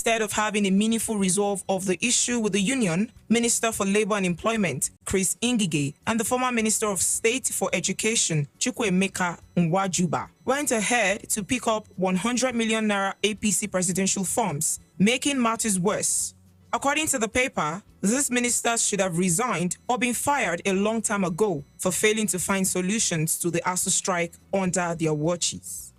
Instead of having a meaningful resolve of the issue with the union, Minister for Labour and Employment, Chris Ngige, and the former Minister of State for Education, Chukwuemeka Nwajuba, went ahead to pick up 100 million naira APC presidential forms, making matters worse. According to the paper, these ministers should have resigned or been fired a long time ago for failing to find solutions to the ASU strike under their watches.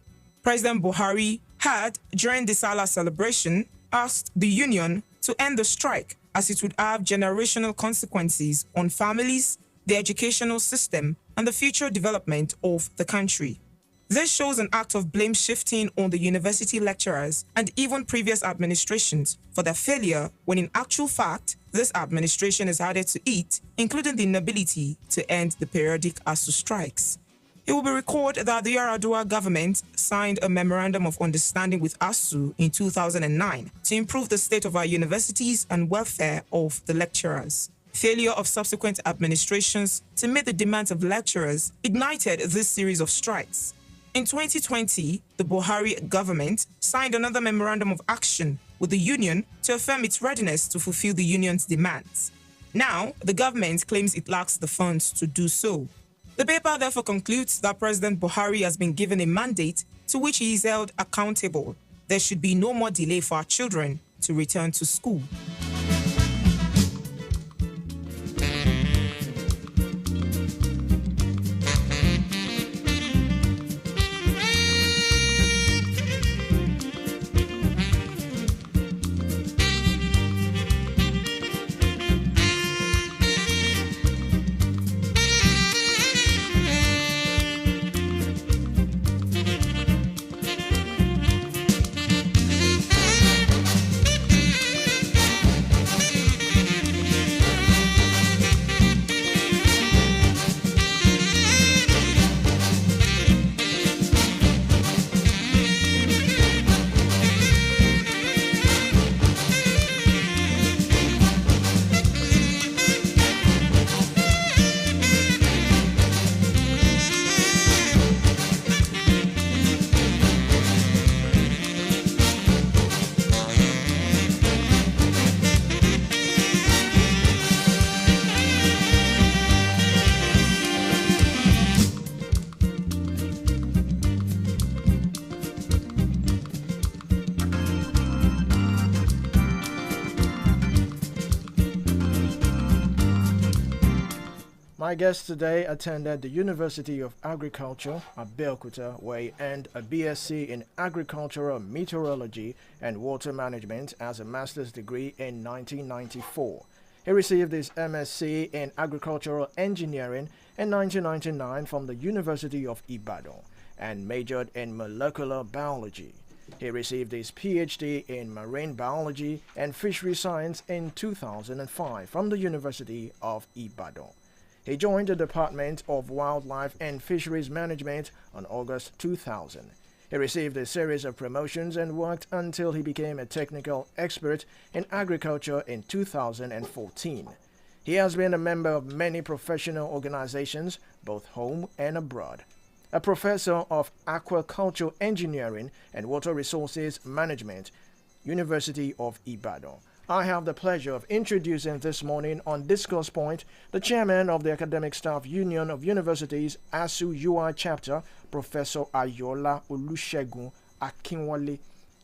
President Buhari had, during the Salah celebration, asked the union to end the strike as it would have generational consequences on families, the educational system, and the future development of the country. This shows an act of blame shifting on the university lecturers and even previous administrations for their failure, when in actual fact, this administration is harder to eat, including the inability to end the periodic ASU strikes. It will be recalled that the Yar'Adua government signed a memorandum of understanding with ASU in 2009 to improve the state of our universities and welfare of the lecturers. Failure of subsequent administrations to meet the demands of lecturers ignited this series of strikes. In 2020, the Buhari government signed another memorandum of action with the union to affirm its readiness to fulfill the union's demands. Now, the government claims it lacks the funds to do so. The paper therefore concludes that President Buhari has been given a mandate to which he is held accountable. There should be no more delay for our children to return to school. My guest today attended the University of Agriculture, Abeokuta, where he earned a BSc in Agricultural Meteorology and Water Management as a master's degree in 1994. He received his MSc in Agricultural Engineering in 1999 from the University of Ibadan and majored in Molecular Biology. He received his PhD in Marine Biology and Fishery Science in 2005 from the University of Ibadan. He joined the Department of Wildlife and Fisheries Management on August 2000. He received a series of promotions and worked until he became a technical expert in agriculture in 2014. He has been a member of many professional organizations, both home and abroad. A professor of aquaculture engineering and water resources management, University of Ibadan. I have the pleasure of introducing this morning on Discourse Point the chairman of the Academic Staff Union of Universities, ASU UI Chapter, Professor Ayola Olusegun Akinwale.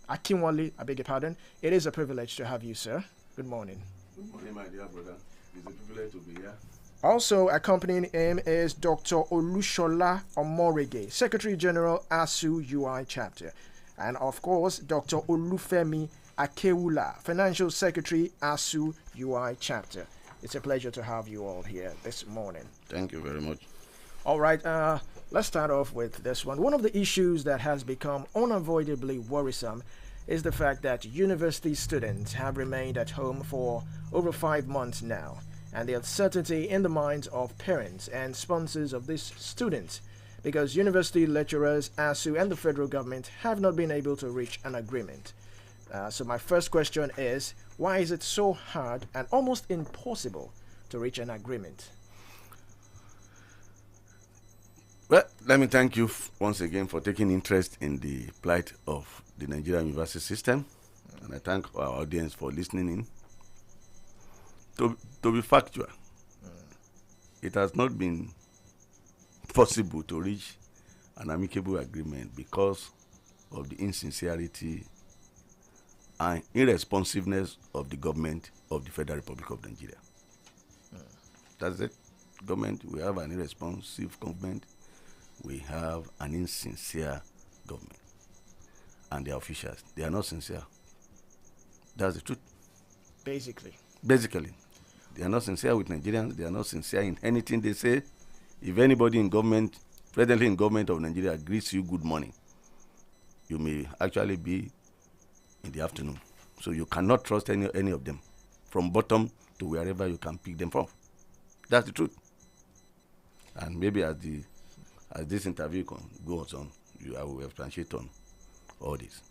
I beg your pardon. It is a privilege to have you, sir. Good morning. Good morning, my dear brother. It's a privilege to be here. Also accompanying him is Dr. Olushola Omorege, Secretary General, ASU UI Chapter. And of course, Dr. Olufemi Akewula, Financial Secretary, ASU UI Chapter. It's a pleasure to have you all here this morning. Thank you very much. All right, let's start off with this one. One of the issues that has become unavoidably worrisome is the fact that university students have remained at home for over 5 months now, and the uncertainty in the minds of parents and sponsors of these students, because university lecturers, ASU, and the federal government have not been able to reach an agreement. So my first question is, why is it so hard and almost impossible to reach an agreement? Well, let me thank you once again for taking interest in the plight of the Nigerian university system. and I thank our audience for listening in. To be factual, it has not been possible to reach an amicable agreement because of the insincerity and irresponsiveness of the government of the Federal Republic of Nigeria. That's it. Government, we have an irresponsive government. We have an insincere government. And their officials, they are not sincere. That's the truth. Basically. They are not sincere with Nigerians. They are not sincere in anything they say. If anybody in government, presently in government of Nigeria, greets you good morning, you may actually be in the afternoon. So you cannot trust any of them, from bottom to wherever you can pick them from. That's the truth. And maybe as this interview goes on, I will expatiate on all this.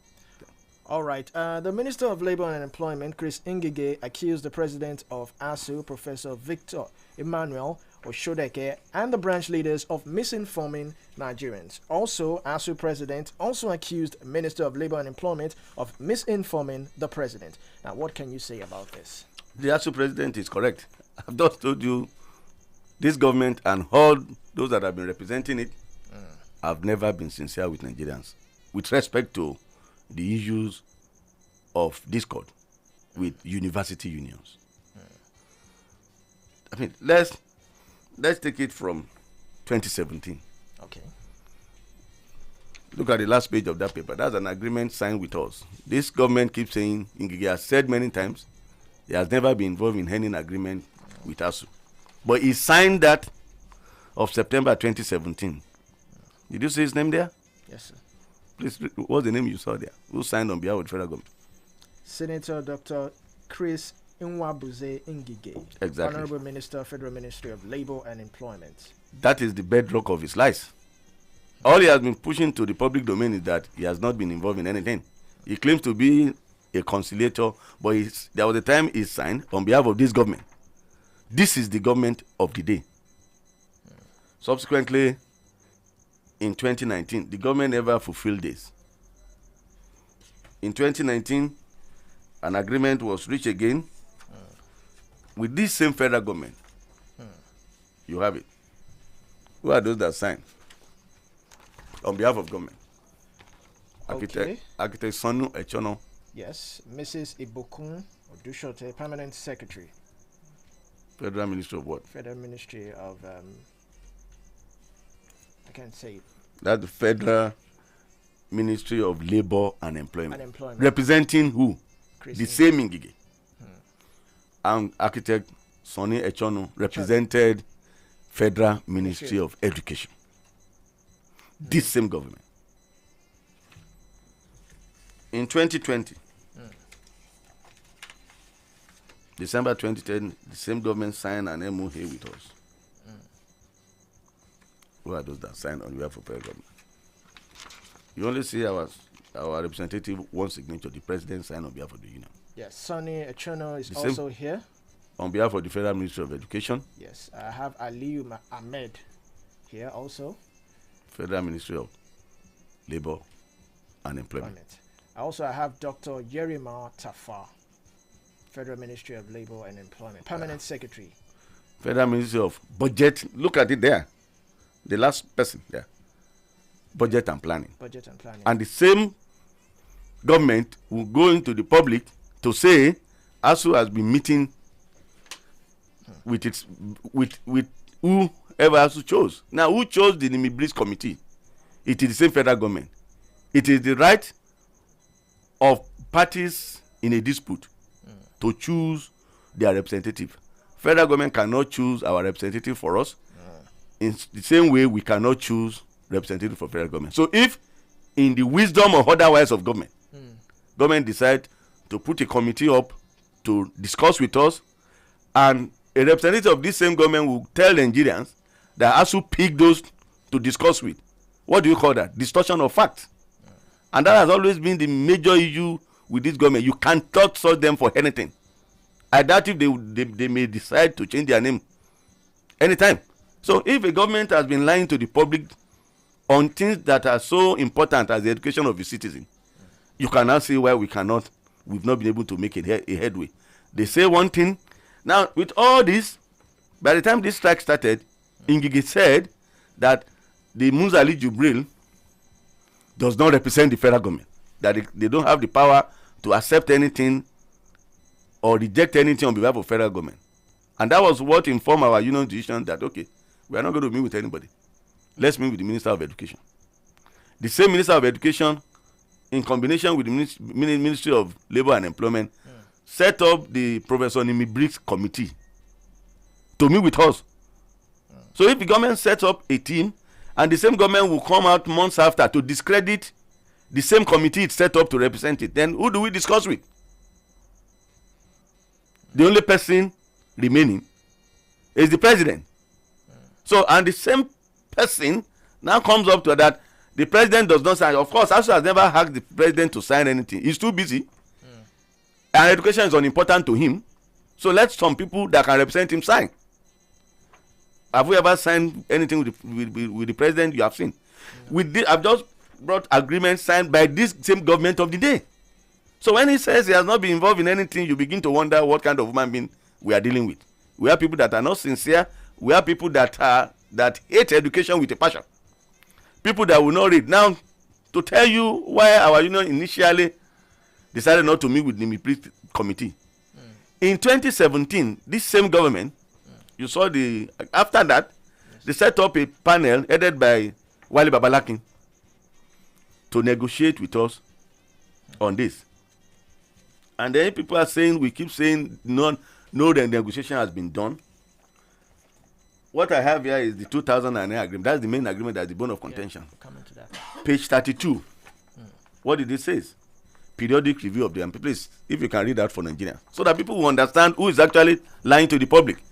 All right. The Minister of Labour and Employment, Chris Ngige, accused the President of ASU, Professor Victor Emmanuel Oshodeke, and the branch leaders of misinforming Nigerians. Also, ASU President also accused Minister of Labour and Employment of misinforming the President. Now, what can you say about this? The ASU President is correct. I've just told you, this government and all those that have been representing it have never been sincere with Nigerians with respect to the issues of discord with university unions. I mean, let's take it from 2017. Okay. Look at the last page of that paper. That's an agreement signed with us. This government keeps saying, Ngige has said many times, he has never been involved in any agreement with ASU. But he signed that of September 2017. Did you see his name there? Yes, sir. Please, what's the name you saw there? Who signed on behalf of the federal government? Senator Dr. Chris Nwabuze Ngige, Exactly. Honorable Minister, Federal Ministry of Labour and Employment. That is the bedrock of his lies. All he has been pushing to the public domain is that he has not been involved in anything. He claims to be a conciliator, but there was a time he signed on behalf of this government. This is the government of the day. Subsequently, in 2019, the government never fulfilled this. In 2019, an agreement was reached again with this same federal government. You have it. Who are those that signed on behalf of government? Okay. Architect Sonu Echono. Yes, Mrs. Ibokun Odushote, Permanent Secretary. Federal Ministry of what? Federal Ministry of, I can't say it. That's the Federal Ministry of Labour and Employment. Representing who? The same Ngige. And Architect Sonny Echono represented Federal Ministry of Education. This same government. In 2020, December 2010, the same government signed an MOA with us. Who are those that signed on behalf of the government? You only see our representative one signature, the president signed on behalf of the union. Yes, Sonny Echono is also here. On behalf of the Federal Ministry of Education. Yes, I have Aliyu Ahmed here also. Federal Ministry of Labour and Employment. I have Dr. Yerima Tafa, Federal Ministry of Labour and Employment, Permanent Secretary. Federal Ministry of Budget. Look at it there. The last person there. Budget and Planning. Budget and Planning. And the same government will go into the public to say ASU has been meeting with whoever ASU chose. Now, who chose the Nimibris committee? It is the same federal government. It is the right of parties in a dispute to choose their representative. Federal government cannot choose our representative for us. In the same way, we cannot choose representative for federal government. So if in the wisdom or otherwise of government, government decide to put a committee up to discuss with us, and a representative of this same government will tell Nigerians that ASU pick those to discuss with. What do you call that? Distortion of fact. And that has always been the major issue with this government. You can't search them for anything. I doubt if they may decide to change their name anytime. So if a government has been lying to the public on things that are so important as the education of the citizen, you cannot see why we cannot we've not been able to make a headway. They say one thing. Now, with all this, by the time this strike started, Ngige said that the Muzali Jubril does not represent the federal government, that they don't have the power to accept anything or reject anything on behalf of federal government. And that was what informed our union decision that, okay, we are not going to meet with anybody. Let's meet with the Minister of Education. The same Minister of Education, in combination with the Ministry of Labor and Employment, set up the Professor Nimi Briggs Committee to meet with us. So if the government sets up a team, and the same government will come out months after to discredit the same committee it's set up to represent it, then who do we discuss with? The only person remaining is the president. So, and the same person now comes up to that. The president does not sign. Of course, ASUU has never asked the president to sign anything. He's too busy. And education is unimportant to him. So let some people that can represent him sign. Have we ever signed anything with the president? You have seen. With this, I've just brought agreements signed by this same government of the day. So when he says he has not been involved in anything, you begin to wonder what kind of human being we are dealing with. We have people that are not sincere. We have people that hate education with a passion. People that will not read. Now, to tell you why our union initially decided not to meet with the Nimi committee. In 2017, this same government, you saw after that, they set up a panel headed by Wale Babalakin to negotiate with us on this. And then people are saying, we keep saying, no, the negotiation has been done. What I have here is the 2009 agreement. That's the main agreement, that's the bone of contention. We'll come into that. Page 32. What did it say? Periodic review of the please, if you can read that for Nigeria, so that people will understand who is actually lying to the public.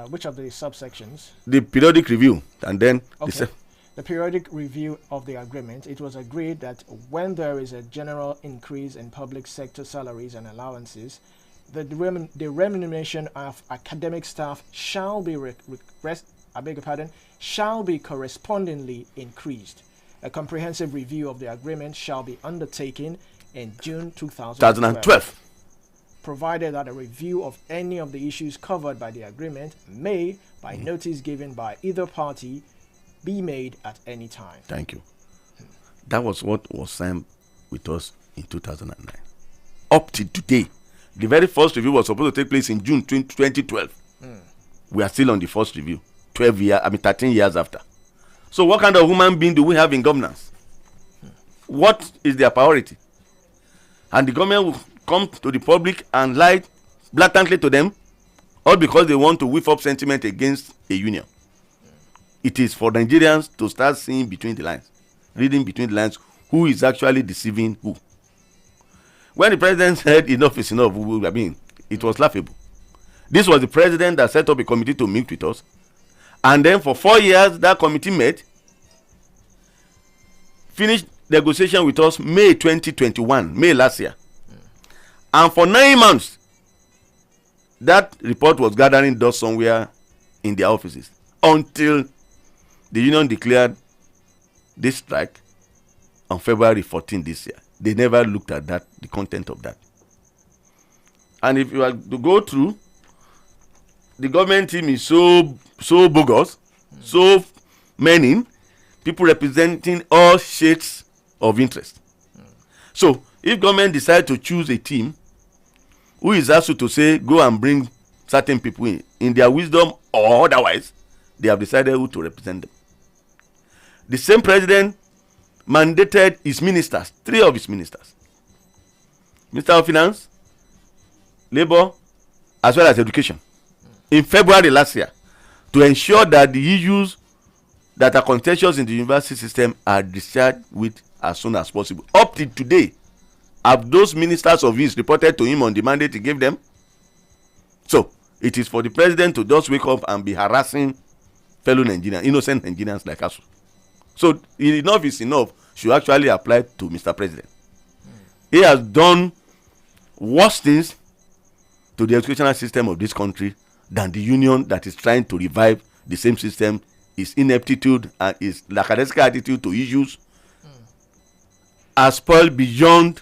Which of the subsections? The periodic review, and then the periodic review of the agreement. It was agreed that when there is a general increase in public sector salaries and allowances, the remuneration of academic staff shall be shall be correspondingly increased. A comprehensive review of the agreement shall be undertaken in June 2012, provided that a review of any of the issues covered by the agreement may, by notice given by either party, be made at any time. Thank you. That was what was signed with us in 2009. Up to today, the very first review was supposed to take place in June 2012. We are still on the first review, 13 years after. So what kind of human being do we have in governance? What is their priority? And the government will come to the public and lie blatantly to them, all because they want to whip up sentiment against a union. It is for Nigerians to start seeing between the lines, reading between the lines, who is actually deceiving who. When the president said enough is enough, it was laughable. This was the president that set up a committee to meet with us. And then for 4 years, that committee met, finished negotiation with us May 2021, May last year. And for 9 months, that report was gathering dust somewhere in their offices until the union declared this strike on February 14 this year. They never looked at that, the content of that. And if you are to go through, the government team is so bogus, so many people representing all shades of interest. So if government decide to choose a team who is asked to say go and bring certain people in their wisdom or otherwise, they have decided who to represent them. The same president mandated his ministers, 3 of his ministers, Minister of Finance, Labor, as well as Education, in February last year, to ensure that the issues that are contentious in the university system are discharged with as soon as possible. Up to today, have those ministers of his reported to him on the mandate he gave them? So it is for the president to just wake up and be harassing fellow Nigerians, innocent Nigerians like us. So enough is enough should actually apply to Mr. President. He has done worse things to the educational system of this country than the union that is trying to revive the same system. His ineptitude and his lackadaisical attitude to issues are spoiled beyond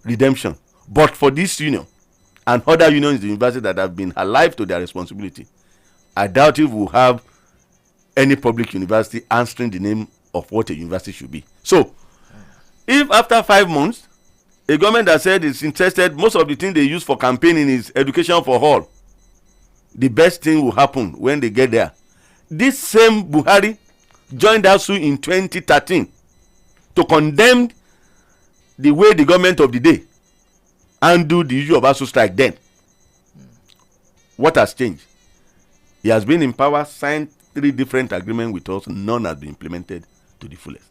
redemption. But for this union and other unions in the university that have been alive to their responsibility, I doubt if we'll have any public university answering the name of what a university should be. So, if after 5 months, a government that said it's interested, most of the things they use for campaigning is education for all, the best thing will happen when they get there. This same Buhari joined ASUU in 2013 to condemn the way the government of the day handled the issue of ASUU strike then. What has changed? He has been in power, signed 3 different agreements with us, none has been implemented to the fullest.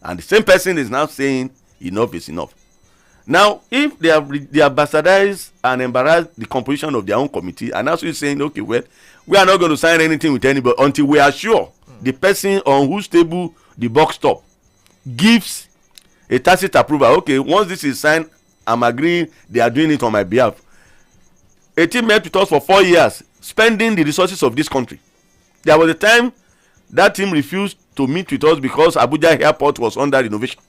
And the same person is now saying enough is enough. Now, if they have bastardized and embarrassed the composition of their own committee, and ASUU is saying, okay, well, we are not going to sign anything with anybody until we are sure the person on whose table the box top gives a tacit approval. Okay, once this is signed, I'm agreeing they are doing it on my behalf. A team met with us for 4 years, spending the resources of this country. There was a time that team refused to meet with us because Abuja airport was under renovation.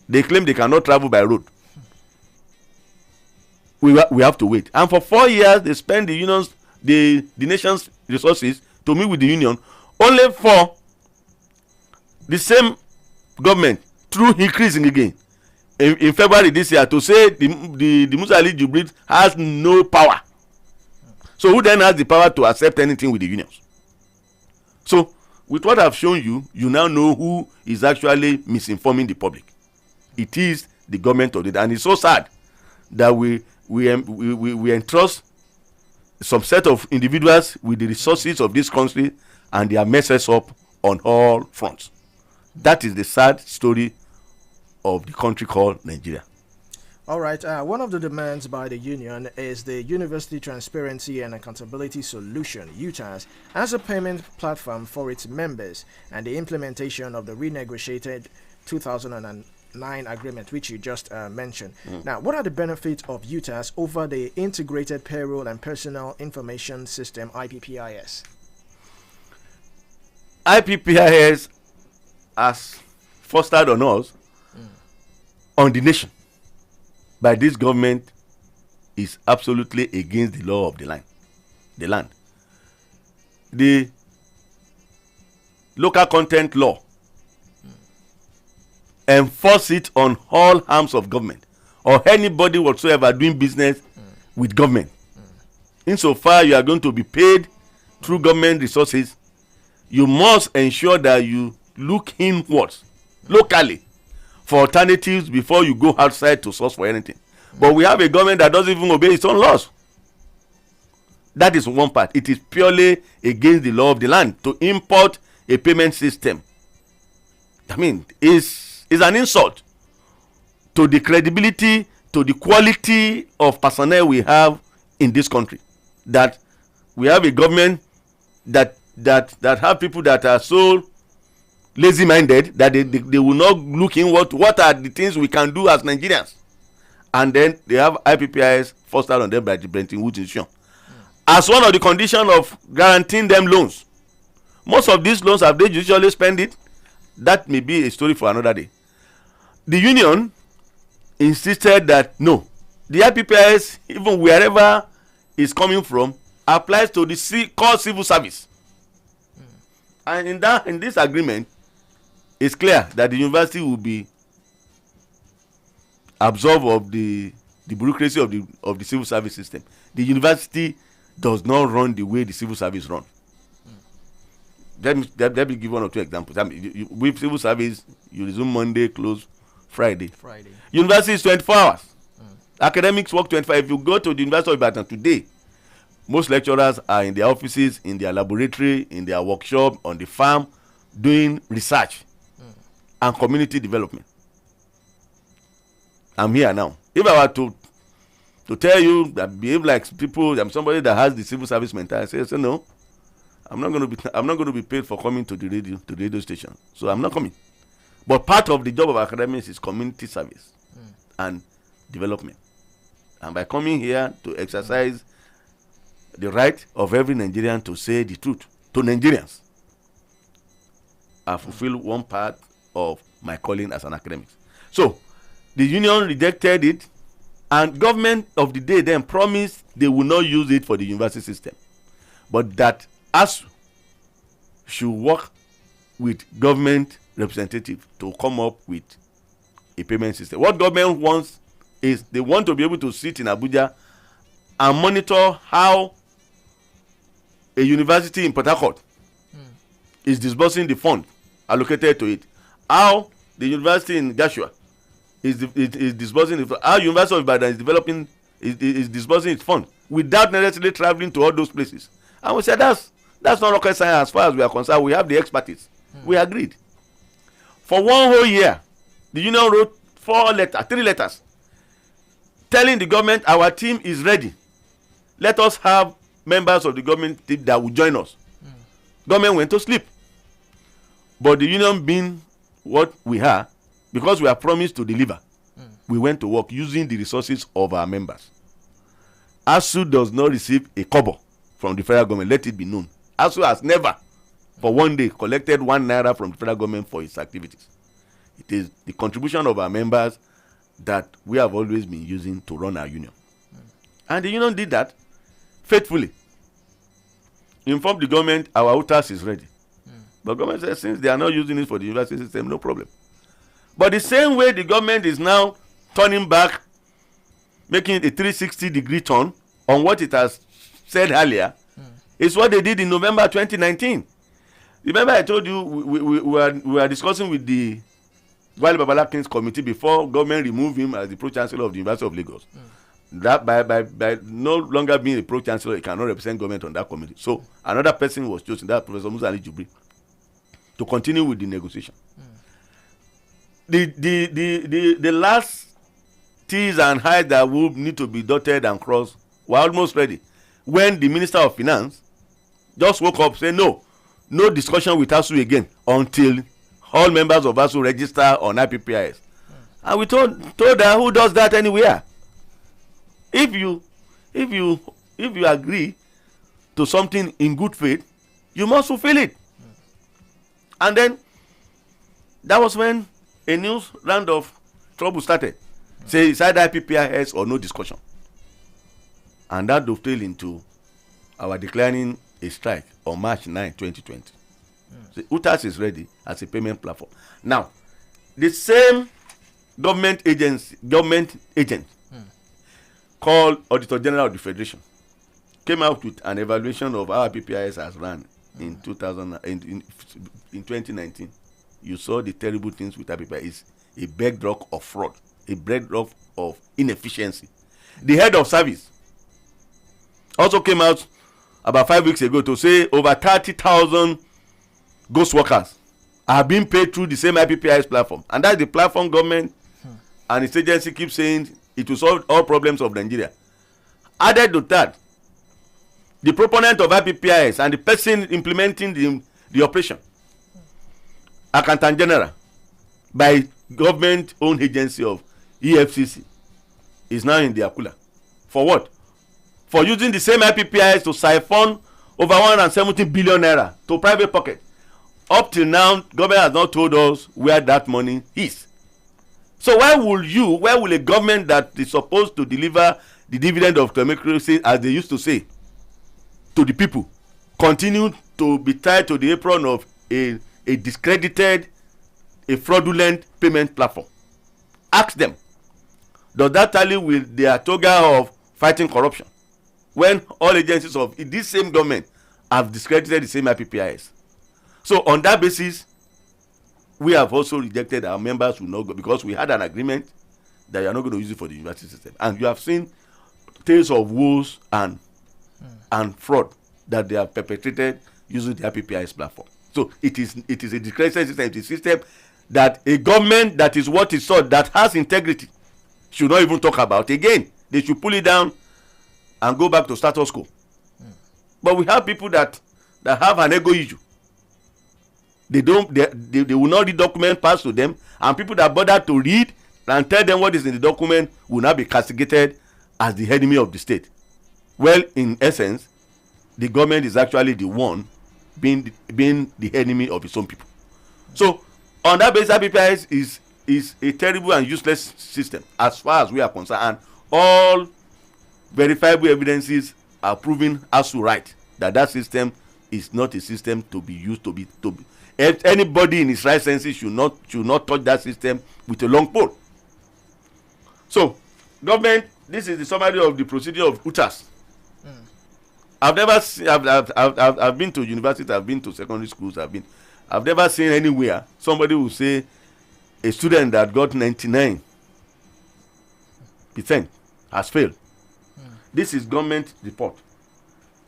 They claim they cannot travel by road. We have to wait. And for 4 years, they spend the unions, the nation's resources to meet with the union, only for the same government, through increasing again in February this year, to say the Musa Ali Jubril has no power. So who then has the power to accept anything with the unions? So with what I've shown you, you now know who is actually misinforming the public. It is the government of the day. And it's so sad that we entrust some set of individuals with the resources of this country, and they are messes up on all fronts. That is the sad story of the country called Nigeria. All right. One of the demands by the union is the University Transparency and Accountability Solution, UTAS, as a payment platform for its members, and the implementation of the renegotiated 2009 agreement, which you just mentioned. Now, what are the benefits of UTAS over the Integrated Payroll and Personal Information System, IPPIS? IPPIS has fostered on us, on the nation, by this government, is absolutely against the law of the land. The local content law enforce it on all arms of government or anybody whatsoever doing business with government. Insofar you are going to be paid through government resources, you must ensure that you look inwards, locally, for alternatives before you go outside to source for anything. But we have a government that doesn't even obey its own laws. That is one part. It is purely against the law of the land to import a payment system. I mean, is an insult to the credibility, to the quality of personnel we have in this country. That we have a government that have people that are so lazy-minded that they will not look in what are the things we can do as Nigerians, and then they have IPPIS fostered on them by the Bretton Woods Institution as one of the conditions of guaranteeing them loans. Most of these loans, have they usually spent it? That may be a story for another day. The union insisted that no, the IPPIS, even wherever it's coming from, applies to the core civil service. And in this agreement, it's clear that the university will be absolved of the bureaucracy of the civil service system. The university does not run the way the civil service run. Let me give 1 or 2 examples. I mean, with civil service, you resume Monday, close Friday. University is 24 hours. Academics work 25. If you go to the University of Ibadan today, most lecturers are in their offices, in their laboratory, in their workshop, on the farm, doing research and community development. I'm here now. If I were to tell you that behave like people, I'm somebody that has the civil service mentality, I say no, I'm not going to be paid for coming to the radio station, so I'm not coming. But part of the job of academics is community service and development, and by coming here to exercise the right of every Nigerian to say the truth to Nigerians, I fulfill one part of my calling as an academic. So the union rejected it And government of the day then promised they will not use it for the university system, but that ASU should work with government representative to come up with a payment system. What government wants is they want to be able to sit in Abuja and monitor how a university in Port Harcourt is disbursing the fund allocated to it, how the university in Joshua is disbursing the fund, how University of Ibadan is disbursing its fund without necessarily traveling to all those places. And we said that's not rocket science as far as we are concerned. We have the expertise. We agreed. For one whole year, the union wrote 3 letters telling the government our team is ready. Let us have members of the government team that will join us. Government went to sleep. But the union being what we are, because we are promised to deliver, we went to work using the resources of our members. ASU does not receive a kobo from the federal government. Let it be known. ASU has never, for one day, collected 1 naira from the federal government for its activities. It is the contribution of our members that we have always been using to run our union. And the union did that faithfully. Informed the government our UTAS is ready. But government says since they are not using it for the university system, no problem. But the same way the government is now turning back, making it a 360-degree turn on what it has said earlier, is what they did in November 2019. Remember I told you we were discussing with the Wale Babala King's committee before government removed him as the pro-chancellor of the University of Lagos. That by no longer being a pro-chancellor, he cannot represent government on that committee. So another person was chosen, that Professor Musa Ali Jubri, to continue with the negotiation. The last T's and I's that would need to be dotted and crossed were almost ready when the Minister of Finance just woke up saying no discussion with ASU again until all members of ASU register on IPPIS. And we told her, who does that anywhere? If you agree to something in good faith, you must fulfill it. And then that was when a new round of trouble started. Say it's either IPPIS or no discussion. And that dovetailed into our declining a strike on March 9, 2020. So UTAS is ready as a payment platform. Now, the same government agent called Auditor General of the Federation came out with an evaluation of how IPPIS has run in 2019. You saw the terrible things with IPPIS. It's a bedrock of fraud, a bedrock of inefficiency. The head of service also came out about 5 weeks ago to say over 30,000 ghost workers are being paid through the same IPPIS platform. And that's the platform government and its agency keeps saying it will solve all problems of Nigeria. Added to that, the proponent of IPPIS and the person implementing the operation, Accountant General, by government-owned agency of EFCC, is now in the Akula. For what? For using the same IPPIS to siphon over 170 billion naira to private pocket. Up till now, government has not told us where that money is. So why will a government that is supposed to deliver the dividend of democracy, as they used to say, to the people, continue to be tied to the apron of a discredited, a fraudulent payment platform? Ask them, does that tally with their toga of fighting corruption when all agencies of this same government have discredited the same IPPIS? So on that basis, we have also rejected our members will not go, because we had an agreement that you are not going to use it for the university system. And you have seen tales of woes and fraud that they have perpetrated using the IPPIS platform. So it is a discredited system. It is a system that a government that is what is sought, that has integrity, should not even talk about. Again, they should pull it down and go back to status quo. But we have people that have an ego issue. They will not read document passed to them, and people that bother to read and tell them what is in the document will not be castigated as the enemy of the state. Well, in essence, the government is actually the one being the enemy of its own people. So on that basis, IPPIS is a terrible and useless system as far as we are concerned. And all verifiable evidences are proven as to right that system is not a system to be used to be if anybody in his right senses should not touch that system with a long pole. So government, this is the summary of the procedure of UTAS. I've never seen, I've been to universities, I've been to secondary schools, I've never seen anywhere somebody will say a student that got 99% has failed. This is government report,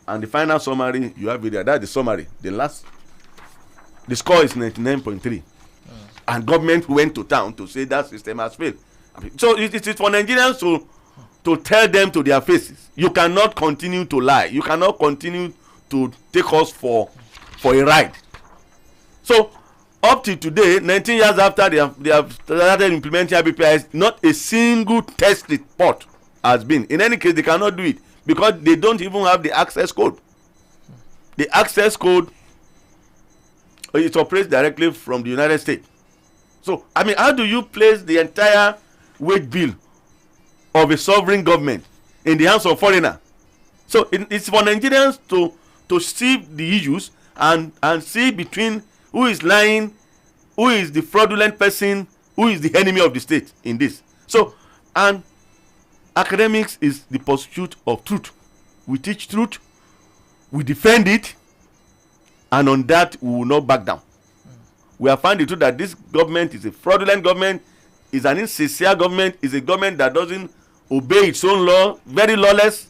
and the final summary you have it there. That's the summary. The score is 99.3, and government went to town to say that system has failed. So it is for Nigerians to tell them to their faces, you cannot continue to lie. You cannot continue to take us for a ride. So up to today, 19 years after they have started implementing IBPIS, not a single test report has been. In any case, they cannot do it because they don't even have the access code. The access code is operates directly from the United States. So, I mean, how do you place the entire wage bill of a sovereign government in the hands of foreigner? So it's for Nigerians to see the issues and see between who is lying, who is the fraudulent person, who is the enemy of the state in this. So, and academics is the pursuit of truth. We teach truth, we defend it, and on that we will not back down. We have found the truth that this government is a fraudulent government, is an insincere government, is a government that doesn't obey its own law, very lawless,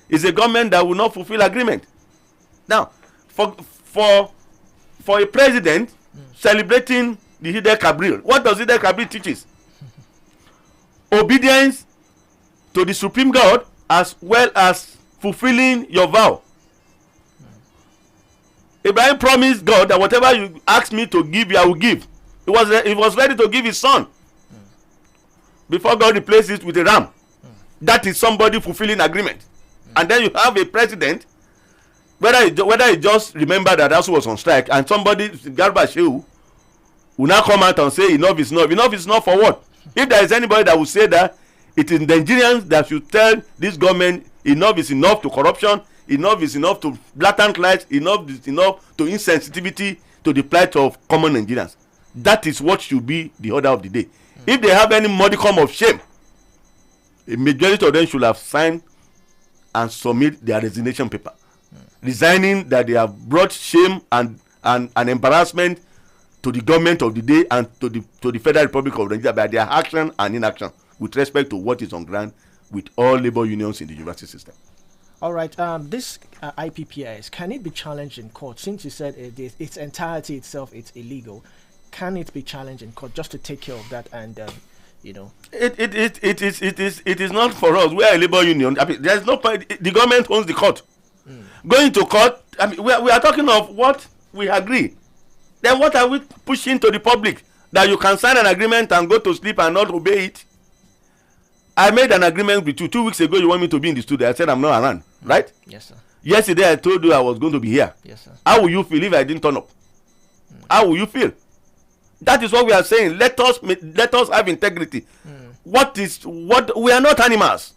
is a government that will not fulfill agreement. Now, for a president celebrating the Hidden Cabril, what does Hidden Cabril teaches? Obedience to the supreme God as well as fulfilling your vow. Abraham promised God that whatever you ask me to give you, I will give. He was ready to give his son before God replaced it with a ram. That is somebody fulfilling agreement. And then you have a president, whether he just remember that ASUU was on strike, and somebody, Garba Shehu, will now come out and say enough is enough. Enough is enough for what? If there is anybody that will say that, it is Nigerians that should tell this government enough is enough to corruption, enough is enough to blatant lies, enough is enough to insensitivity to the plight of common Nigerians. That is what should be the order of the day. If they have any modicum of shame, a majority of them should have signed and submit their resignation paper, resigning that they have brought shame and embarrassment to the government of the day and to the Federal Republic of Nigeria by their action and inaction with respect to what is on ground with all labor unions in the university system. All right. This IPPIS, can it be challenged in court? Since you said its entirety itself, it's illegal. Can it be challenged in court just to take care of that? And it is not for us. We are a labor union. I mean, there's no point. The government owns the court. Going to court. I mean, we are talking of what we agree. Then what are we pushing to the public? That you can sign an agreement and go to sleep and not obey it. I made an agreement with you 2 weeks ago. You want me to be in the studio? I said I'm not around, right? Yes, sir. Yesterday I told you I was going to be here. Yes, sir. How will you feel if I didn't turn up? How will you feel? That is what we are saying. Let us have integrity. What we are not animals.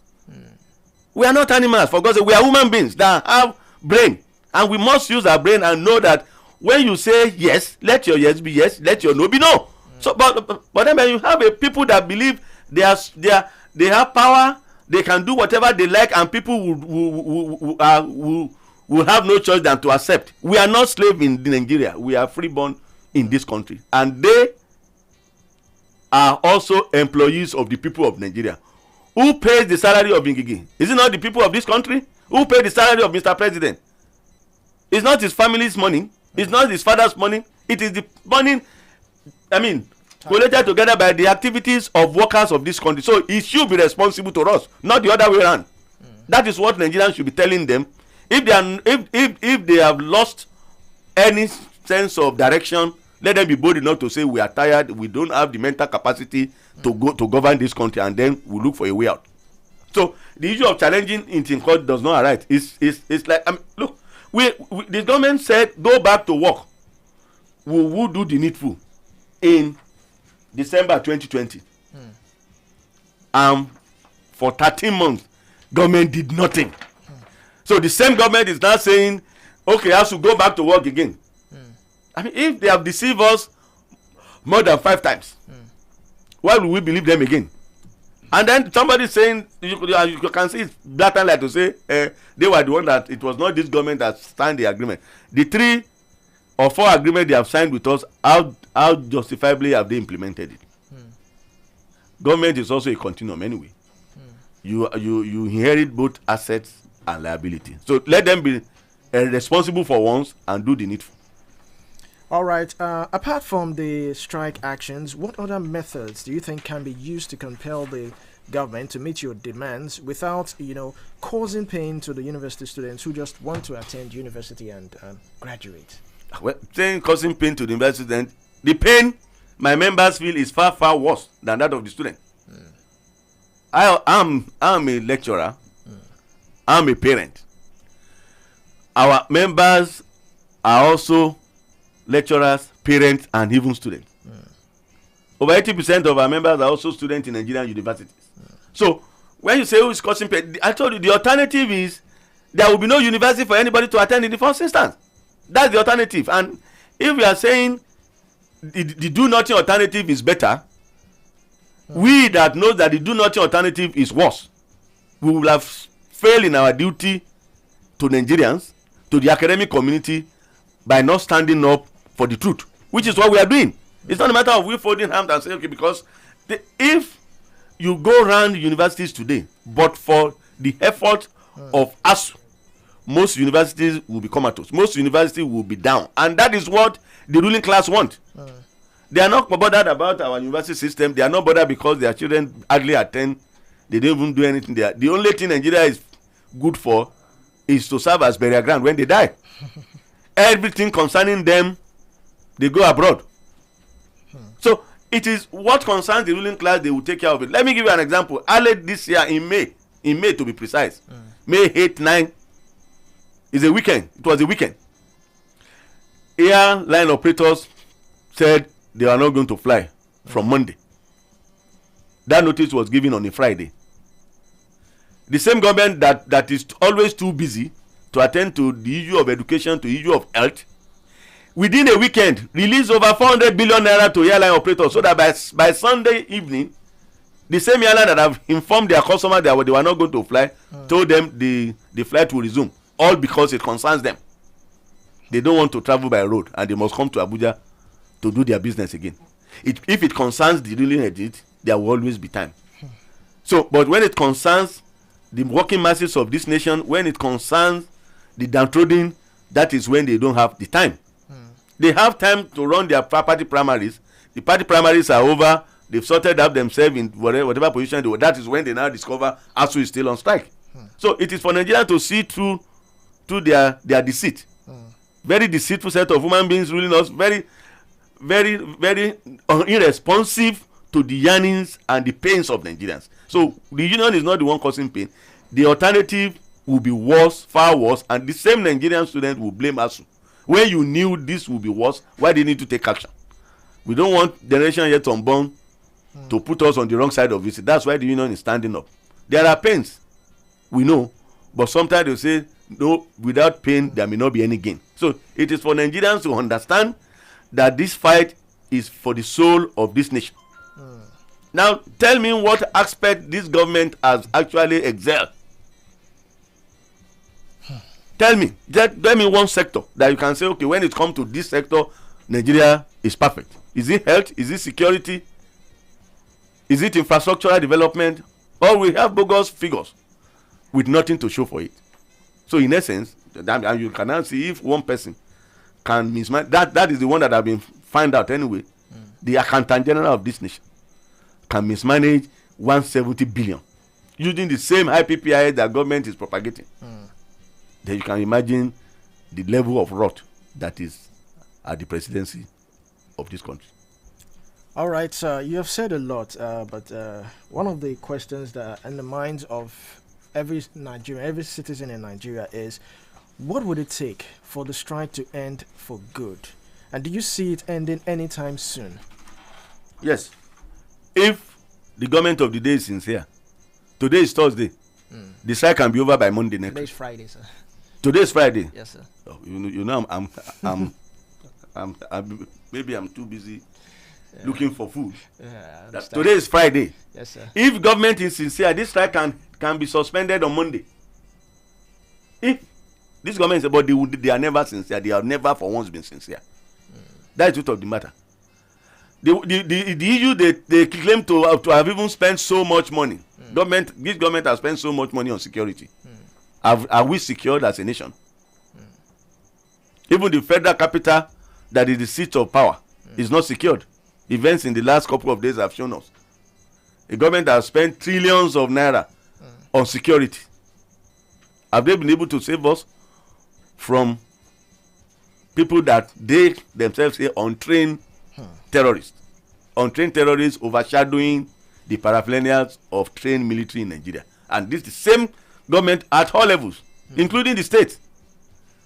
We are not animals. For God's sake, we are human beings that have brain, and we must use our brain and know that when you say yes, let your yes be yes, let your no be no. So, but then when you have a people that believe they have power, they can do whatever they like, and people will have no choice than to accept. We are not slaves in Nigeria. We are freeborn in this country, and they are also employees of the people of Nigeria. Who pays the salary of Ngigi? Is it not the people of this country? Who pays the salary of Mr. President? It's not his family's money. It's not his father's money. It is the money, collated together by the activities of workers of this country. So he should be responsible to us, not the other way around. That is what Nigerians should be telling them. If they have lost any sense of direction, let them be bold enough to say we are tired, we don't have the mental capacity to govern this country, and then we look for a way out. So the issue of challenging it in court does not arise. It's like, look, the government said go back to work. We will do the needful in December 2020. for 13 months, government did nothing. So the same government is now saying, okay, I should go back to work again. I mean, if they have deceived us more than 5 times, why will we believe them again? And then somebody saying, you can see it's blatant like to say they were the one that it was not this government that signed the agreement. The 3 or 4 agreements they have signed with us, how justifiably have they implemented it? Government is also a continuum anyway. You inherit both assets and liability. So let them be responsible for once and do the needful. All right. Apart from the strike actions, what other methods do you think can be used to compel the government to meet your demands without, causing pain to the university students who just want to attend university and graduate? Well, saying causing pain to the university students, the pain my members feel is far, far worse than that of the student. I'm a lecturer. I'm a parent. Our members are also lecturers, parents, and even students. Over 80% of our members are also students in Nigerian universities. So when you say who is causing pain, I told you the alternative is there will be no university for anybody to attend in the first instance. That's the alternative. And if we are saying the do nothing alternative is better, we that know that the do nothing alternative is worse, we will have failed in our duty to Nigerians, to the academic community, by not standing up for the truth, which is what we are doing. It's not a matter of we folding hands and saying, okay, because if you go around universities today, but for the effort of us, most universities will be comatose. Most universities will be down. And that is what the ruling class want. They are not bothered about our university system. They are not bothered because their children hardly attend. They don't even do anything there. The only thing Nigeria is good for is to serve as burial ground when they die. Everything concerning them, they go abroad. So it is what concerns the ruling class, they will take care of it. Let me give you an example. Early this year in May to be precise, May 8, 9 is a weekend. It was a weekend. Airline operators said they are not going to fly from Monday. That notice was given on a Friday. The same government that is always too busy to attend to the issue of education, to the issue of health, within a weekend released over 400 billion naira to airline operators, so that by Sunday evening, the same airline that have informed their customers that they were not going to fly told them the flight will resume, all because it concerns them. They don't want to travel by road and they must come to Abuja to do their business again. If it concerns the ruling elite, there will always be time. So, but when it concerns the working masses of this nation, when it concerns the downtrodden, that is when they don't have the time. They have time to run their party primaries. The party primaries are over. They've sorted out themselves in whatever position they were. That is when they now discover ASU is still on strike. So it is for Nigeria to see through their deceit. Very deceitful set of human beings ruling us. Very, very, very irresponsive to the yearnings and the pains of Nigerians. So the union is not the one causing pain. The alternative will be worse, far worse, and the same Nigerian student will blame ASU. When you knew this would be worse, why did you need to take action? We don't want generation yet unborn to put us on the wrong side of it. That's why the union is standing up. There are pains, we know, but sometimes they say, no, without pain, there may not be any gain. So it is for Nigerians to understand that this fight is for the soul of this nation. Now, tell me what aspect this government has actually excelled. Tell me one sector that you can say, okay, when it comes to this sector, Nigeria is perfect. Is it health? Is it security? Is it infrastructural development? Or we have bogus figures with nothing to show for it. So in essence, and you can now see if one person can mismanage, that is the one that have been found out anyway. The accountant general of this nation can mismanage 170 billion using the same high PPI that government is propagating. Then you can imagine the level of rot that is at the presidency of this country. All right, sir. You have said a lot, but one of the questions that are in the minds of every Nigerian, every citizen in Nigeria is, what would it take for the strike to end for good? And do you see it ending anytime soon? Yes. If the government of the day is sincere Today is Thursday. The strike can be over by Monday next Today week. is Friday, sir. Today is Friday. Yes, sir. Oh, maybe I'm too busy looking for food. Today is Friday. Yes, sir. If government is sincere, this strike can be suspended on Monday. If this government is, but they are never sincere. They have never for once been sincere. That is the truth of the matter. The issue they claim to have even spent so much money. This government has spent so much money on security. Are we secured as a nation? Even the federal capital, that is the seat of power, is not secured. Events in the last couple of days have shown us. The government has spent trillions of naira on security. Have they been able to save us from people that they themselves say untrained terrorists? Untrained terrorists overshadowing the paraphernalias of trained military in Nigeria. And this is the same government at all levels, including the states.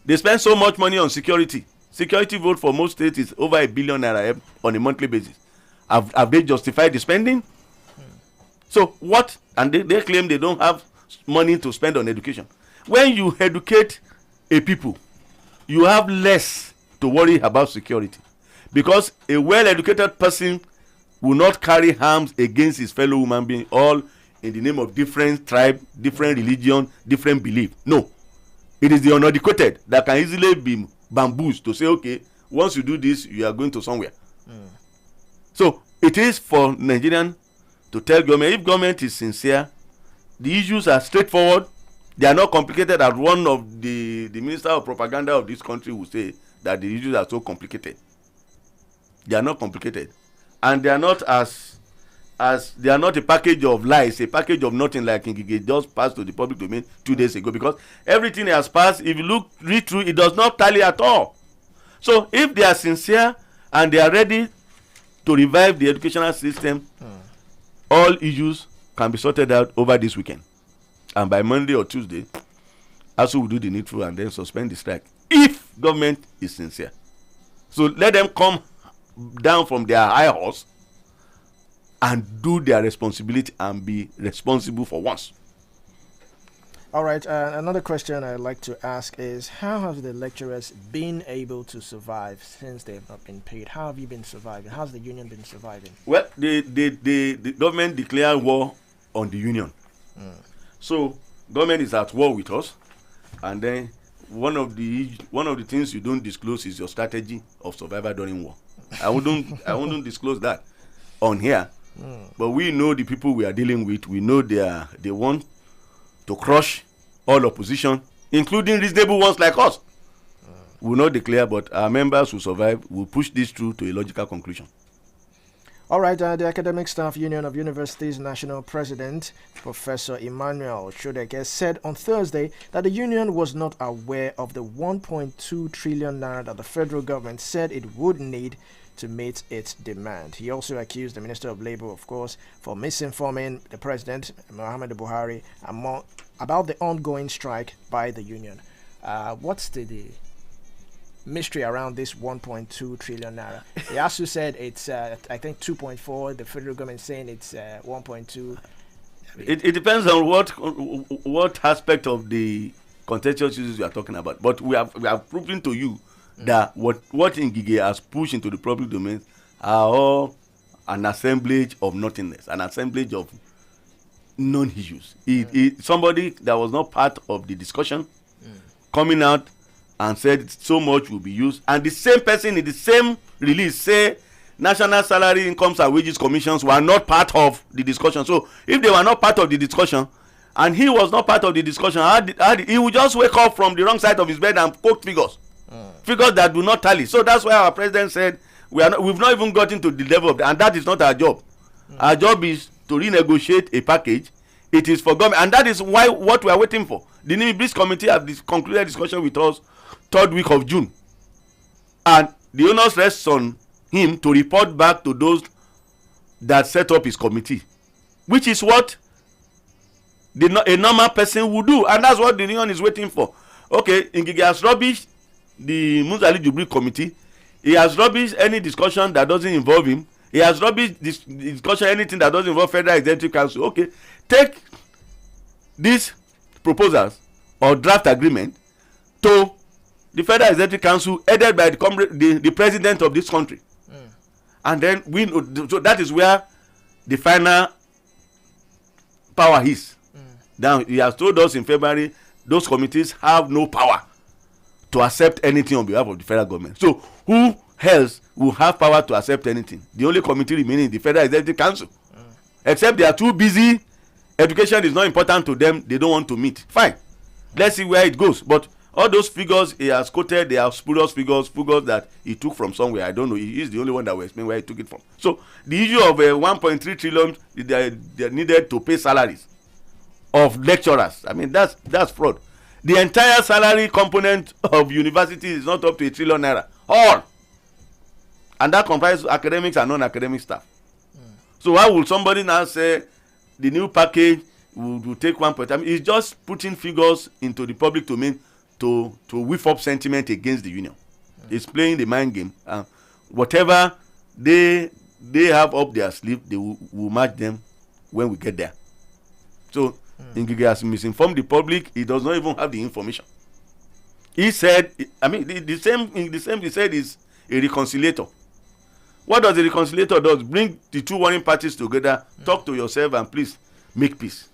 They spend so much money on security. Security vote for most states is over $1 billion naira on a monthly basis. Have they justified the spending? So what? And they claim they don't have money to spend on education. When you educate a people, you have less to worry about security, because a well-educated person will not carry arms against his fellow human being, all in the name of different tribe, different religion, different belief. No, it is the uneducated that can easily be bamboozled to say, okay, once you do this, you are going to somewhere. So it is for Nigerians to tell government, if government is sincere, the issues are straightforward. They are not complicated, as one of the minister of propaganda of this country will say, that the issues are so complicated. They are not complicated, and they are not as they are not a package of lies, a package of nothing like Ngige just passed to the public domain 2 days ago, because everything has passed. If you read through, it does not tally at all. So if they are sincere and they are ready to revive the educational system, all issues can be sorted out over this weekend. And by Monday or Tuesday, ASUU will do the needful and then suspend the strike, if government is sincere. So let them come down from their high horse and do their responsibility and be responsible for once. All right. Another question I'd like to ask is, how have the lecturers been able to survive since they have not been paid? How have you been surviving? How's the union been surviving? Well, the government declared war on the union. So government is at war with us, and then one of the things you don't disclose is your strategy of survival during war. I wouldn't disclose that on here, but we know the people we are dealing with. We know they want to crush all opposition, including reasonable ones like us. We will not declare, but our members will survive. We'll push this through to a logical conclusion. All right, the Academic Staff Union of Universities National President, Professor Emmanuel Shodeke, said on Thursday that the union was not aware of the 1.2 trillion naira that the federal government said it would need to meet its demand. He also accused the Minister of Labour, of course, for misinforming the President, Muhammad Buhari, about the ongoing strike by the union. What's the mystery around this 1.2 trillion naira? The ASUU said it's I think 2.4. The federal government saying it's 1.2. It depends on what aspect of the contentious issues you are talking about. But we have proven to you that what Ngige has pushed into the public domain are all an assemblage of nothingness, an assemblage of non-issues. Somebody that was not part of the discussion coming out and said so much will be used, and the same person in the same release say National Salary, Incomes and Wages Commissions were not part of the discussion. So if they were not part of the discussion and he was not part of the discussion, he would just wake up from the wrong side of his bed and quote figures that do not tally. So that's why our president said we've not even gotten to the level of that, and that is not our job. Our job is to renegotiate a package. It is for government, and that is what we are waiting for. The Nimiblis committee have concluded discussion with us 3rd week of June, and the onus rests on him to report back to those that set up his committee, which is what a normal person would do, and that's what the union is waiting for. Okay, Ngige has rubbished the Muzali Jubri committee. He has rubbished any discussion that doesn't involve him. He has rubbished this discussion, anything that doesn't involve Federal Executive Council. Okay, take these proposals or draft agreement to the Federal Executive Council headed by the president of this country. And then so that is where the final power is. Now he has told us in February those committees have no power to accept anything on behalf of the federal government. So who else will have power to accept anything? The only committee remaining is the Federal Executive Council. Except they are too busy, education is not important to them, they don't want to meet. Fine, let's see where it goes. But all those figures he has quoted, they are spurious figures that he took from somewhere. I don't know, he is the only one that will explain where he took it from. So the issue of 1.3 trillion they needed to pay salaries of lecturers, I mean that's fraud. The entire salary component of university is not up to 1 trillion naira, all, and that comprises academics and non-academic staff. So why would somebody now say the new package will take 1 I mean, it's just putting figures into the public domain to whip up sentiment against the union. It's playing the mind game. Whatever they have up their sleeve, they will match them when we get there. So Ngige has misinformed the public. He does not even have the information. He said, I mean, the same he said is a reconciliator. What does a reconciliator do? Bring the two warring parties together, talk to yourself, and please make peace.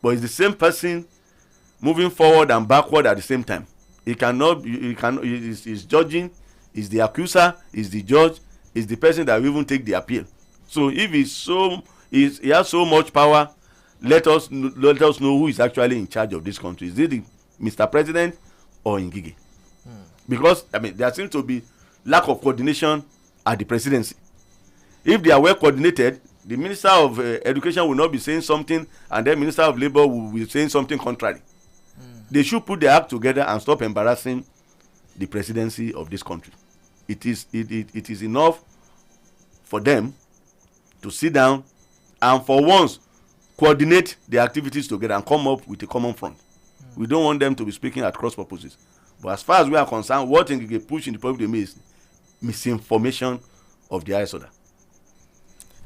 But it's the same person moving forward and backward at the same time. He's judging, he's the accuser, he's the judge, he's the person that will even take the appeal. So if he has so much power, let us know who is actually in charge of this country. Is it Mr. President or Ngige? Because I mean, there seems to be lack of coordination at the presidency. If they are well coordinated, the Minister of Education will not be saying something, and then Minister of Labor will be saying something contrary. They should put their act together and stop embarrassing the presidency of this country. It is enough for them to sit down and for once coordinate the activities together and come up with a common front. We don't want them to be speaking at cross purposes. But as far as we are concerned, what Ngige push in the public domain is misinformation of the highest order.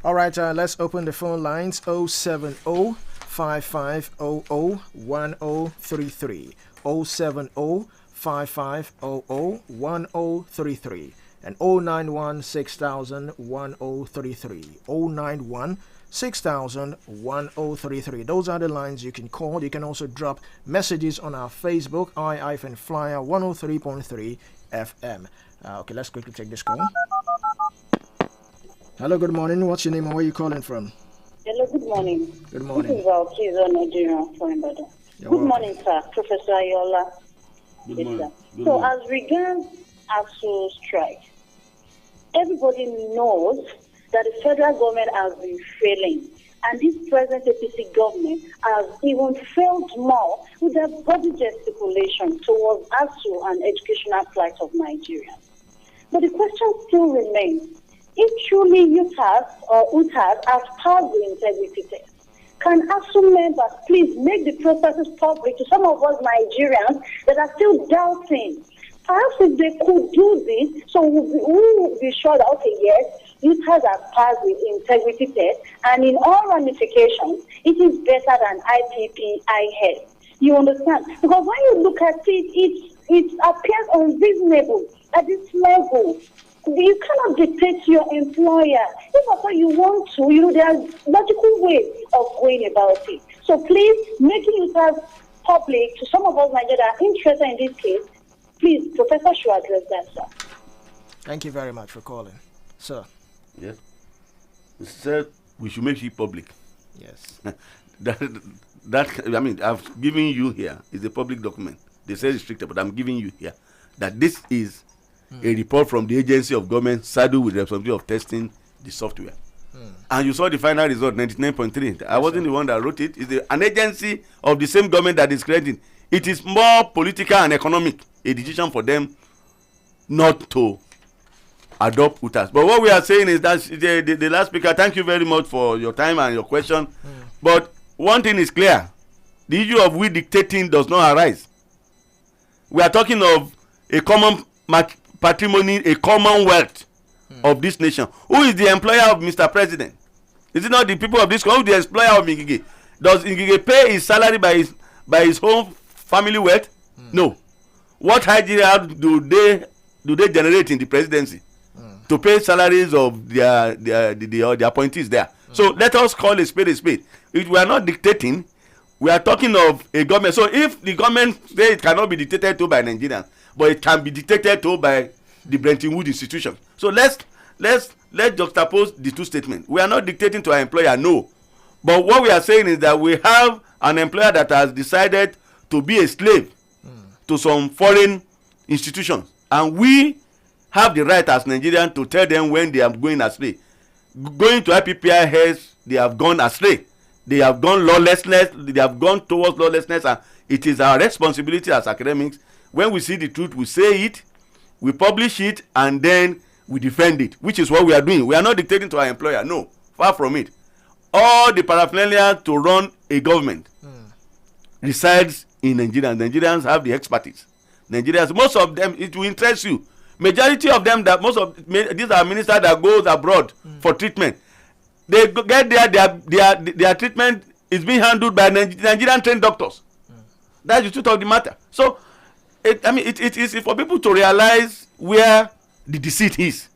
All right, let's open the phone lines. 070 5500 1033 070 5500 1033 and 091 6000 1033 091 6000 1033. Those are the lines you can call. You can also drop messages on our Facebook, I-FLIER 103.3 FM. Okay, let's quickly take this call. Hello, good morning. What's your name and where are you calling from? Hello, good morning. Good morning. This is Valkiza, Nigerian from Ibadan. Good morning, sir. Professor Ayola. Good morning. So, as regards ASU strike, everybody knows that the federal government has been failing, and this present APC government has even failed more with their body gesticulation towards ASU and educational plight of Nigeria. But the question still remains: if truly UTAS or UTAS have passed the integrity test, can ASU members please make the processes public to some of us Nigerians that are still doubting? Perhaps if they could do this, so we will be sure that, okay, yes, UTAS has passed the integrity test, and in all ramifications, it is better than IPPIS. You understand? Because when you look at it, it appears unreasonable at this level. You cannot dictate to your employer. If that's what you want to, there are logical ways of going about it. So please, making UTAS public to some of us Nigerians that are interested in this case, please, Professor should address that, sir. Thank you very much for calling. Sir. Yes. He said we should make it public. Yes. that I mean, I've given you here is a public document. They say restricted, but I'm giving you here that this is a report from the agency of government saddled with the responsibility of testing the software. And you saw the final result, 99.3. I wasn't the one that wrote it. It's an agency of the same government that is creating. It is more political and economic a decision for them not to adopt UTAS. But what we are saying is that the last speaker, thank you very much for your time and your question. But one thing is clear: the issue of we dictating does not arise. We are talking of a common patrimony, a commonwealth of this nation. Who is the employer of Mr. President? Is it not the people of this country? Who is the employer of Ngige? Does Ngige pay his salary by his own family wealth? No. What idea do they generate in the presidency to pay salaries of the appointees there? So let us call a spade a spade. If we are not dictating, we are talking of a government. So if the government say it cannot be dictated to by Nigerians, but it can be dictated to by the Bretton Woods institution. So let's juxtapose the two statements. We are not dictating to our employer, no. But what we are saying is that we have an employer that has decided to be a slave to some foreign institutions, and we have the right as Nigerians to tell them when they are going astray. Going to IPPI heads, they have gone astray. They have gone lawlessness. They have gone towards lawlessness, and it is our responsibility as academics. When we see the truth, we say it, we publish it, and then we defend it, which is what we are doing. We are not dictating to our employer, no, far from it. All the paraphernalia to run a government resides in Nigerians. Nigerians have the expertise. Nigerians, most of them, it will interest you. Majority of them, these are ministers that goes abroad for treatment. They get there, their treatment is being handled by Nigerian trained doctors. That's the truth of the matter. So, it is for people to realize where the deceit is.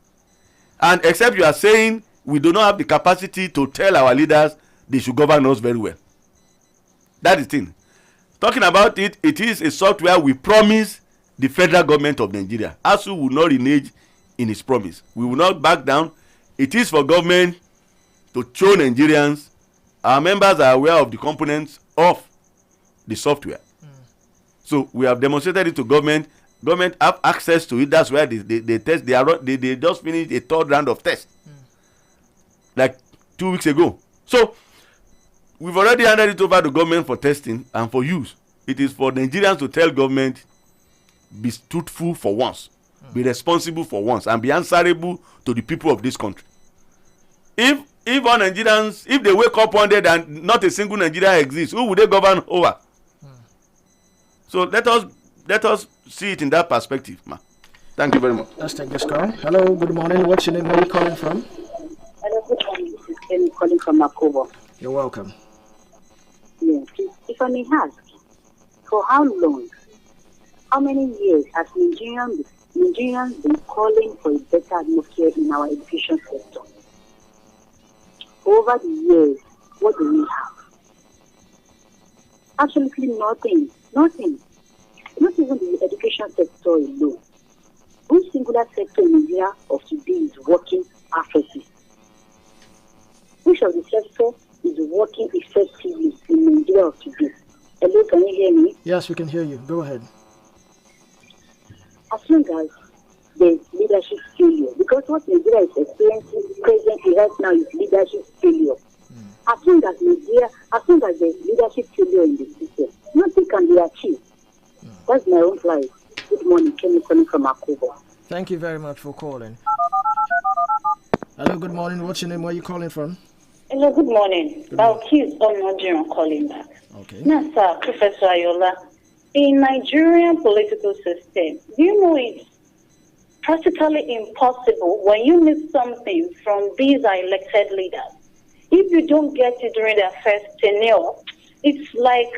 And except you are saying we do not have the capacity to tell our leaders they should govern us very well. That is the thing. Talking about it, it is a software we promise the federal government of Nigeria. ASU will not renege in its promise. We will not back down. It is for government to show Nigerians. Our members are aware of the components of the software. So we have demonstrated it to government. Government have access to it. That's why they test. They just finished a third round of tests like 2 weeks ago. So we've already handed it over to government for testing and for use. It is for Nigerians to tell government, be truthful for once, be responsible for once, and be answerable to the people of this country. If all Nigerians, if they wake up one day and not a single Nigeria exists, who would they govern over? So let us see it in that perspective, ma. Thank you very much. Let's take this call. Hello, good morning. What's your name? Where are you calling from? Hello, good morning. This is Kenny calling from Makobo. You're welcome. Yes, if I may ask, for how long, how many years has Nigerians been calling for a better atmosphere in our education sector? Over the years, what do we have? Absolutely nothing. Nothing. Not even the education sector alone. Which singular sector in Nigeria of today is working perfectly? Which of the sector is working effectively in Nigeria of today? Hello, can you hear me? Yes, we can hear you. Go ahead. As long as there's leadership failure, because what Nigeria is experiencing presently right now is leadership failure. As long as there's leadership failure in the system, nothing can be achieved. That's my own life. Good morning, Kenny calling from Akubo. Thank you very much for calling. Hello, good morning. What's your name? Where are you calling from? Hello, good morning. Balkis Nigerian calling back. Okay. Now, sir, Professor Ayola, in Nigerian political system, do you know it's practically impossible when you need something from these elected leaders? If you don't get it during their first tenure, it's like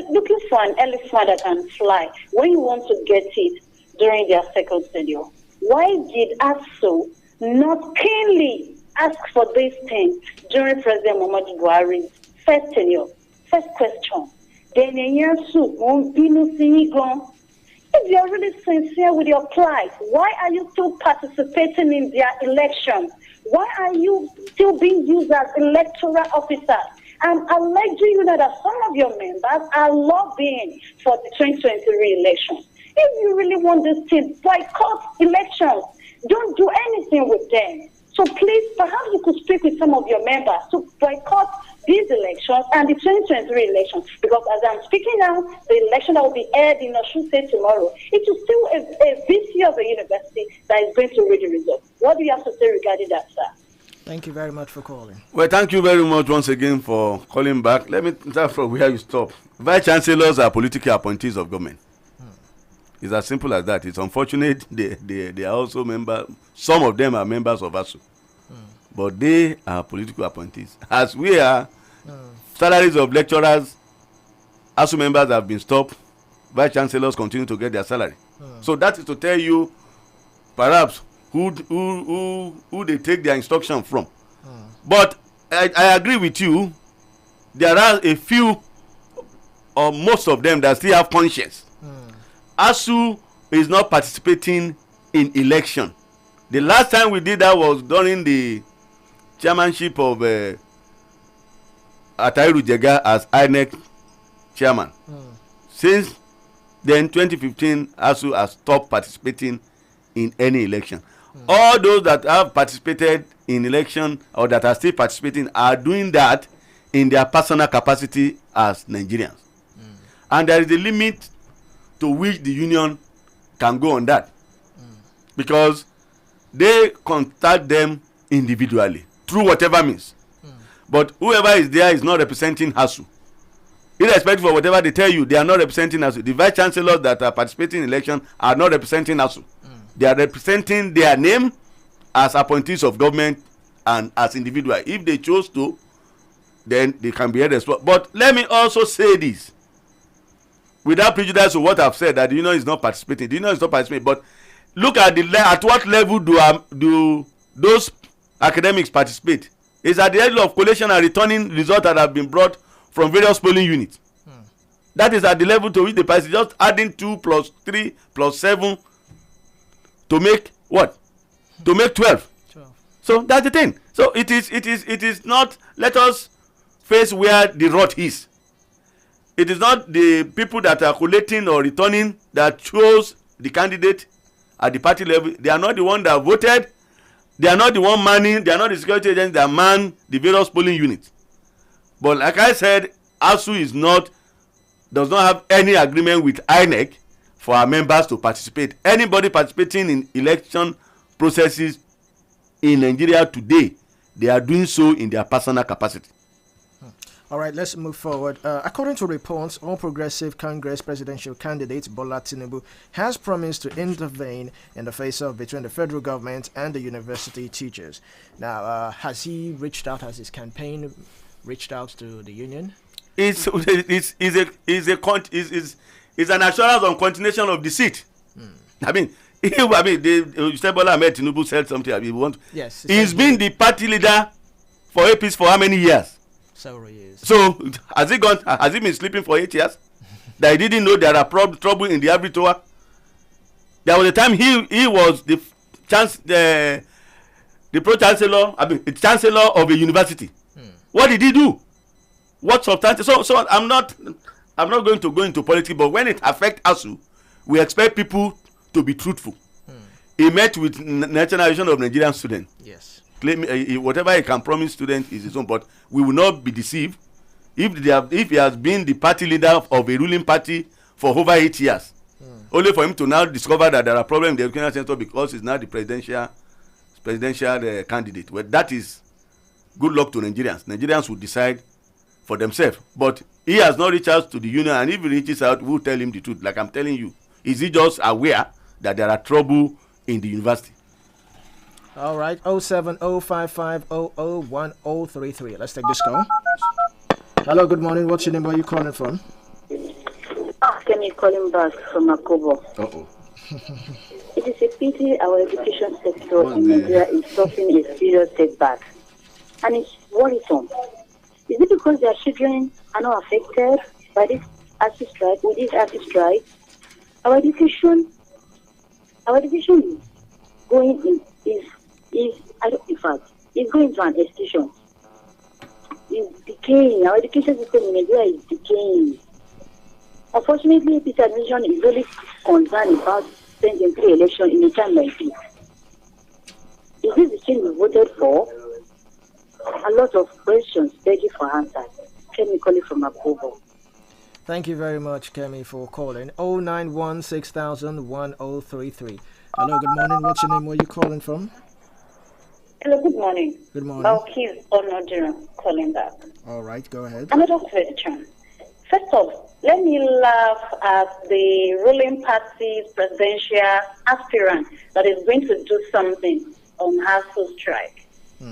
looking for an elephant that can fly when you want to get it during their second tenure. Why did ASU not keenly ask for this thing during President Muhammad Buhari's first tenure? First question. Then if you are really sincere with your plight, why are you still participating in their elections? Why are you still being used as electoral officers? I'm alleging you that some of your members are lobbying for the 2023 election. If you really want this thing, boycott elections. Don't do anything with them. So please, perhaps you could speak with some of your members to boycott these elections and the 2023 elections. Because as I'm speaking now, the election that will be aired in Osun State tomorrow, it is still a VC of a university that is going to read the results. What do you have to say regarding that, sir? Thank you very much for calling. Well, thank you very much once again for calling back. Let me start from where you stop. Vice chancellors are political appointees of government. It's as simple as that. It's unfortunate they are also members. Some of them are members of ASU. But they are political appointees. As we are Salaries of lecturers, ASU members have been stopped. Vice chancellors continue to get their salary. So that is to tell you, perhaps who they take their instruction from. But I agree with you. There are a few, or most of them, that still have conscience. ASU is not participating in election. The last time we did that was during the chairmanship of Atairu Jega as INEC chairman. Since then, 2015, ASU has stopped participating in any election. All those that have participated in election or that are still participating are doing that in their personal capacity as Nigerians. And there is a limit to which the union can go on that. Because they contact them individually through whatever means. But whoever is there is not representing ASU. Irrespective of whatever they tell you, they are not representing ASU. The vice chancellors that are participating in election are not representing ASU. They are representing their name as appointees of government and as individuals. If they chose to, then they can be held responsible. But let me also say this, without prejudice to what I've said, that the union is not participating. The union is not participating. But look at at what level do those academics participate? It's at the level of collation and returning results that have been brought from various polling units. That is at the level to which they participate. Just adding 2 plus 3 plus 7 to make what? To make 12. So that's the thing. So it is not, let us face where the rot is. It is not the people that are collating or returning that chose the candidate at the party level. They are not the one that voted. They are not the one manning. They are not the security agents that man the various polling units. But like I said, ASU does not have any agreement with INEC for our members to participate. Anybody participating in election processes in Nigeria today, they are doing so in their personal capacity. All right, let's move forward. According to reports, All Progressive Congress presidential candidate Bola Tinubu has promised to intervene in the face-off between the federal government and the university teachers. Now, has he reached out? Has his campaign reached out to the union? It's an assurance on continuation of the seat. I mean, Bola Ahmed Tinubu said something. Yes, he's been the party leader for APC for how many years? Several years. So has he been sleeping for 8 years? That he didn't know there are trouble in the abattoir? There was a time he was the pro chancellor, chancellor of a university. What did he do? What substance? So I'm not going to go into politics, but when it affects ASU, we expect people to be truthful. He met with National Association of Nigerian Students. Yes. Claim whatever he can promise students is his own, but we will not be deceived if he has been the party leader of a ruling party for over 8 years, only for him to now discover that there are problems in the educational sector because he's now the presidential candidate. Well, that is good luck to Nigerians. Nigerians will decide for themselves. But he has not reached out to the union, and if he reaches out, we'll tell him the truth. Like I'm telling you, is he just aware that there are trouble in the university? All right, 07055001033. Let's take this call. Hello, good morning. What's your name? Where are you calling from? Can you calling back from Akobo? It is a pity our education sector in Nigeria is suffering a serious setback, and it's worrisome. Is it because their children are not affected by this ASU strike? With this ASU strike, our education is going it's going to an extinction. It's decaying. Our education system in Nigeria is decaying. Unfortunately, this administration is really concerned about sending through election in a time like this. Is this the change we voted for? A lot of questions begging for answers. Kemi calling from Akobo. Thank you very much, Kemi, for calling. 09160001033. Hello, good morning. What's your name? Where are you calling from? Hello, good morning. Good morning. Balkis Onodira calling back. All right, go ahead. Another question. First off, let me laugh at the ruling party's presidential aspirant that is going to do something on ASU strike.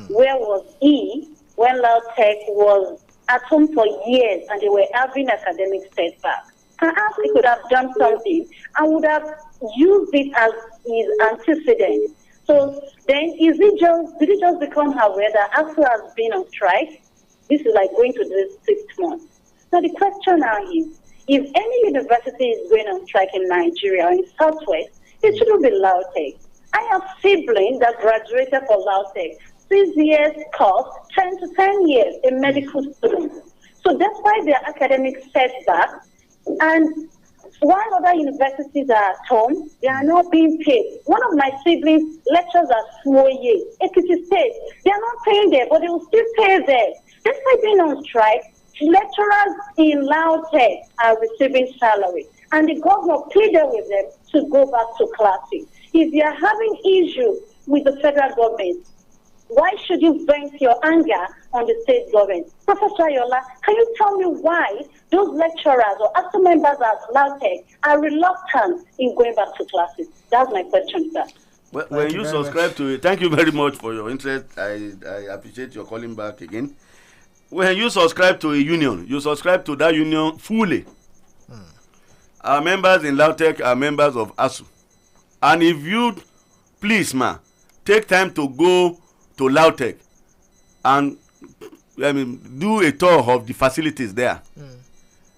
Where was he when Lautech was at home for years and they were having academic setbacks. Perhaps he could have done something and would have used it as his antecedent. So then did it just become aware that ASU has been on strike? This is like going to the 6th month. Now the question now is, if any university is going on strike in Nigeria or in Southwest, it shouldn't be LAUTECH. I have siblings that graduated for LAUTECH. 6 years course, 10 to 10 years in medical student. So that's why their academic setback. And while other universities are at home, they are not being paid. One of my siblings lectures at Swoye, Ekiti State. They are not paying there, but they will still pay there. Despite being on strike, lecturers in LAUTECH are receiving salary. And the governor pleaded with them to go back to classes. If you are having issues with the federal government, why should you vent your anger on the state government? Professor Ayola, can you tell me why those lecturers or ASU members at LAUTECH are reluctant in going back to classes? That's my question, sir. Well, when you subscribe to it, thank you very much for your interest. I appreciate your calling back again. When you subscribe to a union, you subscribe to that union fully. Our members in LAUTECH are members of ASU. And if you, please, take time to go to LAUTECH and do a tour of the facilities there.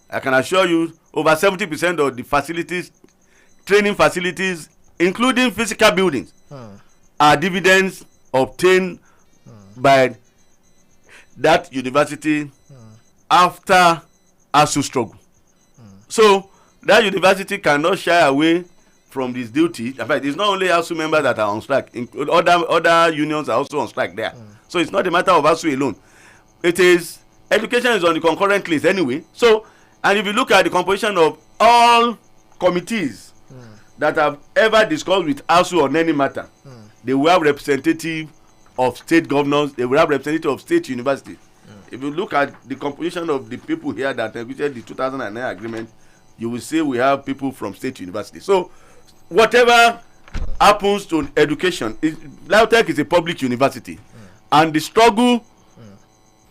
I can assure you, over 70% of the facilities, training facilities, including physical buildings, are dividends obtained by that university after ASU struggle. So that university cannot shy away from this duty. In fact, it's not only ASU members that are on strike. Other unions are also on strike there. So it's not a matter of ASU alone. It is, education is on the concurrent list anyway. So, and if you look at the composition of all committees that have ever discussed with ASU on any matter, they will have representative of state governors, they will have representative of state universities. If you look at the composition of the people here that negotiated the 2009 agreement, you will see we have people from state universities. So whatever happens to education, LAUTECH is a public university, and the struggle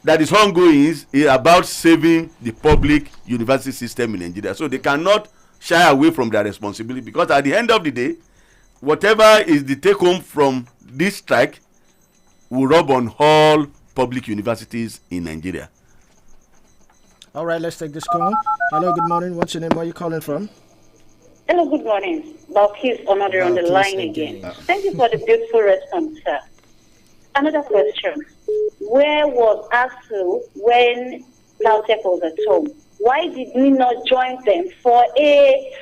that is ongoing is about saving the public university system in Nigeria. So they cannot shy away from their responsibility, because at the end of the day, whatever is the take home from this strike will rub on all public universities in Nigeria. All right, let's take this call. Hello, good morning. What's your name? Where are you calling from? Hello, good morning. Balkis Onader on the line again. Thank you for the beautiful response, sir. Another question. Where was ASU when LAUTECH was at home? Why did we not join them for a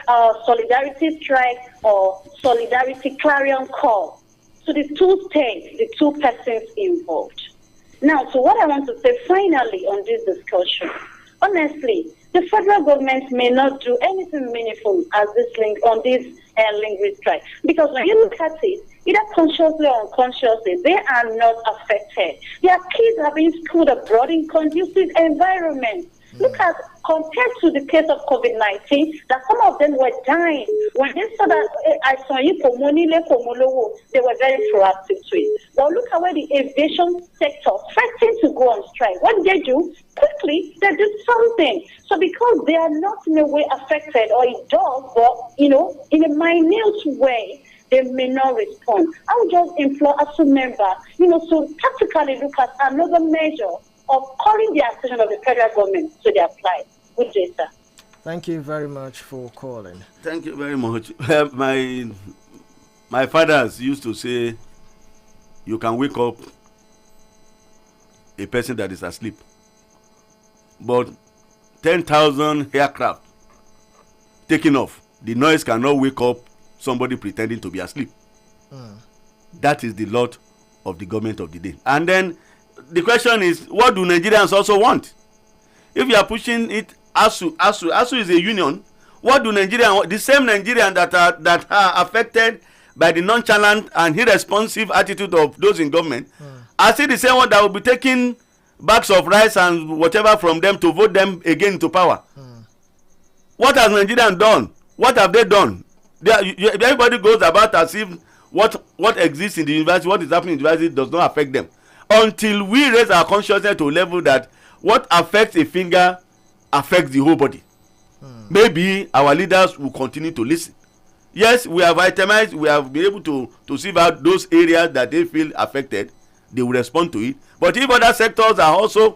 solidarity strike or solidarity clarion call to the two states, the two persons involved? Now, so what I want to say finally on this discussion, honestly, the federal government may not do anything meaningful as this linguist strike, because when you look at it, either consciously or unconsciously, they are not affected. Their kids are being schooled abroad in conducive environments. Look at, compared to the case of COVID-19, that some of them were dying. When they saw that they were very proactive to it. But look at where the aviation sector threatened to go on strike. What did they do? Quickly, they did something. So because they are not in a way affected, or it does, but, in a minute way, they may not respond. I would just implore ASU members, to practically look at another measure of calling the attention of the federal government to their plight. Good day, sir. Thank you very much for calling. Thank you very much. My fathers used to say, you can wake up a person that is asleep, but 10,000 aircraft taking off, the noise cannot wake up somebody pretending to be asleep. That is the lot of the government of the day. And then the question is, what do Nigerians also want? If you are pushing it, ASU is a union. What do Nigerians want? The same Nigerians that are affected by the nonchalant and irresponsive attitude of those in government, are still the same one that will be taking bags of rice and whatever from them to vote them again into power. What has Nigerians done? What have they done? Everybody goes about as if what exists in the university, what is happening in the university does not affect them. Until we raise our consciousness to a level that what affects a finger affects the whole body. Maybe our leaders will continue to listen. Yes, we have itemized, we have been able to sieve out those areas that they feel affected. They will respond to it. But if other sectors are also,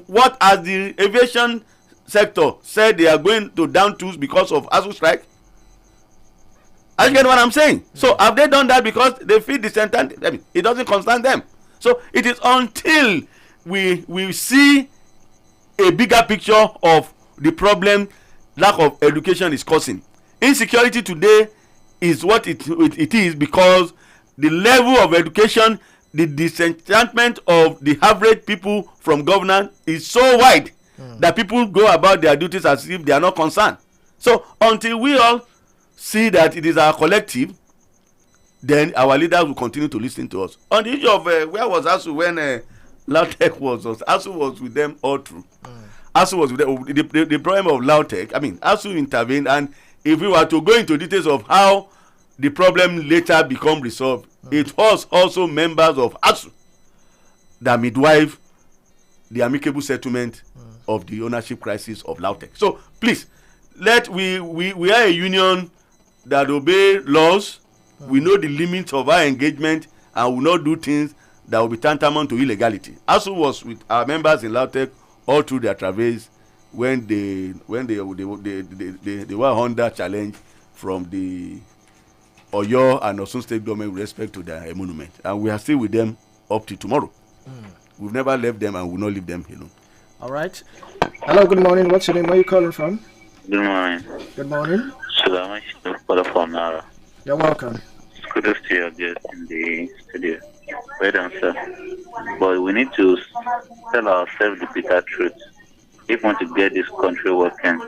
what has the aviation sector said they are going to down tools because of ASU strike? I get what I'm saying. So have they done that because they feel disentangled? It doesn't concern them. So it is until we see a bigger picture of the problem lack of education is causing. Insecurity today is what it is because the level of education, the disenchantment of the average people from governance is so wide that people go about their duties as if they are not concerned. So until we all see that it is our collective, then our leaders will continue to listen to us. On the issue of where was ASU when Lautech was ASU was with them all through. ASU was with them. The problem of Lautech, ASU intervened, and if we were to go into details of how the problem later become resolved, it was also members of ASU that midwife the amicable settlement of the ownership crisis of Lautech. So please, we are a union that obey laws. We know the limits of our engagement and will not do things that will be tantamount to illegality. ASU was with our members in Lautech all through their travels when they were under challenge from the Oyo and Osun State government with respect to their monument, and we are still with them up to tomorrow. We've never left them and will not leave them alone. All right. Hello, good morning. What's your name? Where are you calling from? Good morning. Good morning. From Nara. You're welcome. Kudos to your guest in the studio. Well done, sir. But we need to tell ourselves the bitter truth if we want to get this country working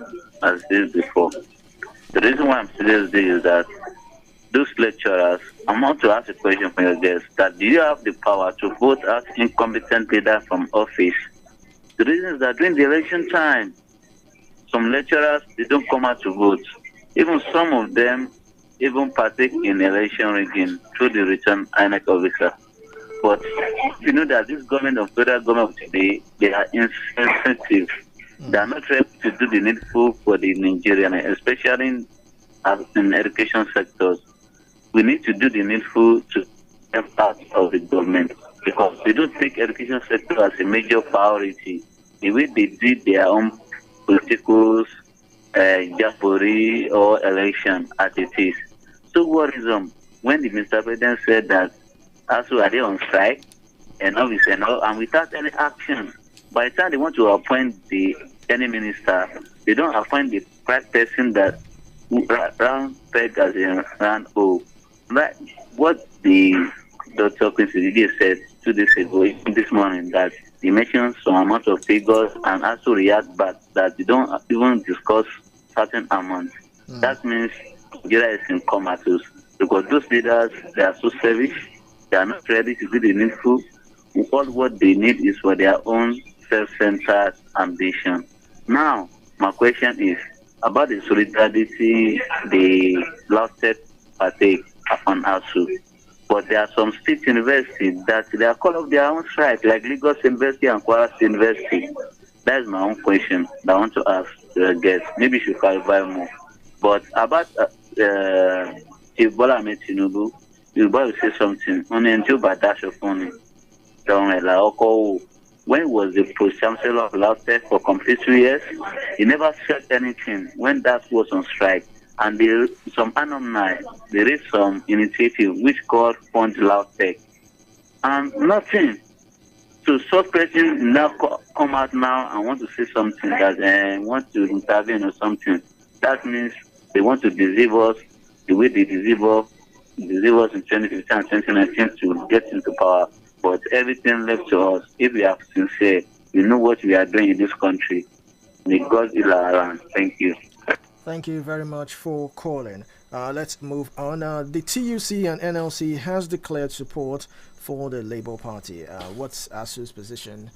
as this before. The reason why I'm saying this is that those lecturers, I want to ask a question for your guests, that do you have the power to vote out incompetent leaders from office? The reason is that during the election time, some lecturers, they don't come out to vote. Even some of them even partake in election rigging through the return INEC officer. But you know that this government of federal government today, they are insensitive. They are not ready to do the needful for the Nigerian, especially in education sectors. We need to do the needful to help part of the government because they don't take education sector as a major priority. The way they did their own political japori or election as it is. So worrisome when the Mr. President said that ASU are they on strike and obviously and without any action. By the time they want to appoint any minister, they don't appoint the right person that round peg as a round hole. Right? What the Dr. Quincy said 2 days ago, this morning, that he mentioned some amount of figures and also react back that they don't even discuss certain amounts. That means Nigeria is in comatose because those leaders, they are so selfish, they are not ready to do the needful. All what they need is for their own self-centered ambition. Now, my question is about the solidarity the Lautech partake on ASU. But there are some state universities that they are called off their own strike, like Lagos University and Kwara State University. That is my own question that I want to ask the guests. Maybe you should clarify more. But about Chief Bola Ahmed Tinubu, you will say something. On Enjo Badasho Funi, when he was the pro-chancellor of Lautech for complete 2 years, he never said anything when that was on strike. And some alumni, they raised some initiative which called Fund Lautech. And nothing. So such person now come out now and want to say something that want to intervene or something. That means they want to deceive us the way they deceive us in 2015 and 2019 to get into power. But everything left to us, if we are sincere, we know what we are doing in this country. May God be around. Thank you. Thank you very much for calling. Let's move on. The TUC and NLC has declared support for the Labour Party. What's ASU's position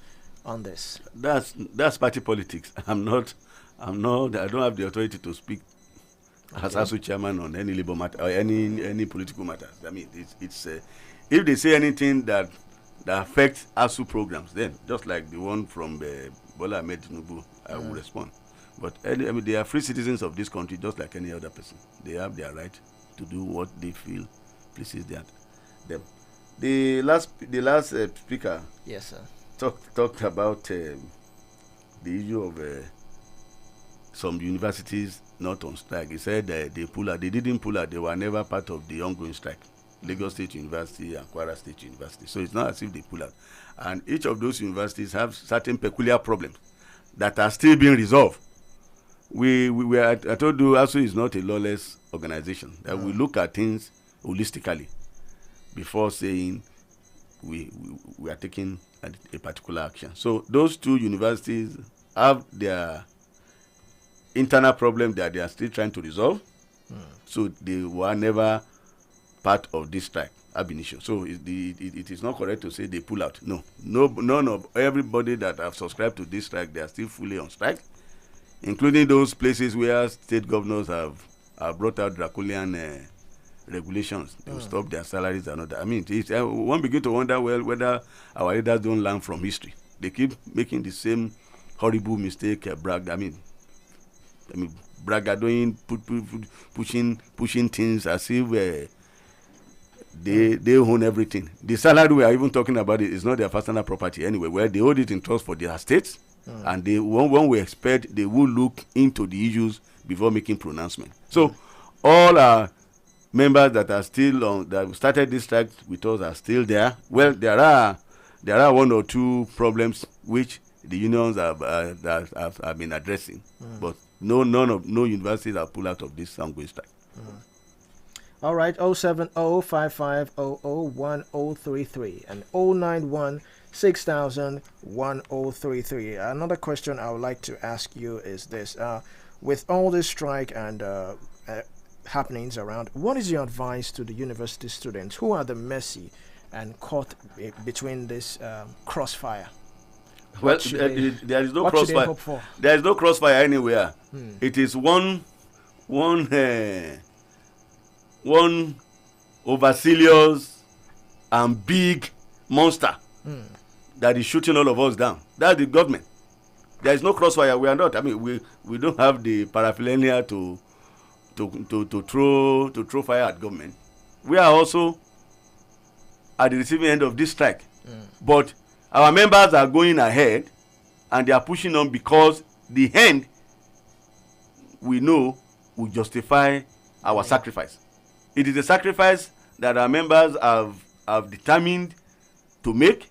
on this? That's party politics. I don't have the authority to speak as ASU chairman on any Labour matter or any political matters. I mean, it's if they say anything that that affect ASU programs, then just like the one from Bola Ahmed Tinubu, I will respond. But I mean, they are free citizens of this country, just like any other person. They have their right to do what they feel pleases them. The last speaker, Yes, sir. talked about the issue of some universities not on strike. He said they pull out. They didn't pull out. They were never part of the ongoing strike. Lagos State University and Kwara State University. So it's not as if they pull out. And each of those universities have certain peculiar problems that are still being resolved. I told you, ASU is not a lawless organization. That we look at things holistically before saying we are taking a particular action. So those two universities have their internal problem that they are still trying to resolve. So they were never part of this strike ab initio. So it is not correct to say they pull out. No, none of everybody that have subscribed to this strike, they are still fully on strike, including those places where state governors have brought out draconian regulations. They will stop their salaries and all that. I mean, one begin to wonder, well, whether our leaders don't learn from history. They keep making the same horrible mistake. Bragadoing, pushing things as if they own everything. The salary we are even talking about is not their personal property anyway. Where they hold it in trust for their estates, and when we expect they will look into the issues before making pronouncement. So all our members that are still on, that started this strike with us, are still there. Well, there are one or two problems which the unions have been addressing, but no universities are pulled out of this ongoing strike. All right, 070-5500-1033 and 091-6000-1033. Another question I would like to ask you is this. With all this strike and happenings around, what is your advice to the university students who are the messy and caught between this crossfire? Well, there is no crossfire. There is no crossfire anywhere. It is one overzealous and big monster that is shooting all of us down. That's the government. There is no crossfire. We are not. I mean, we don't have the paraphernalia to throw fire at government. We are also at the receiving end of this strike. But our members are going ahead and they are pushing on because the end we know will justify our sacrifice. It is a sacrifice that our members have determined to make.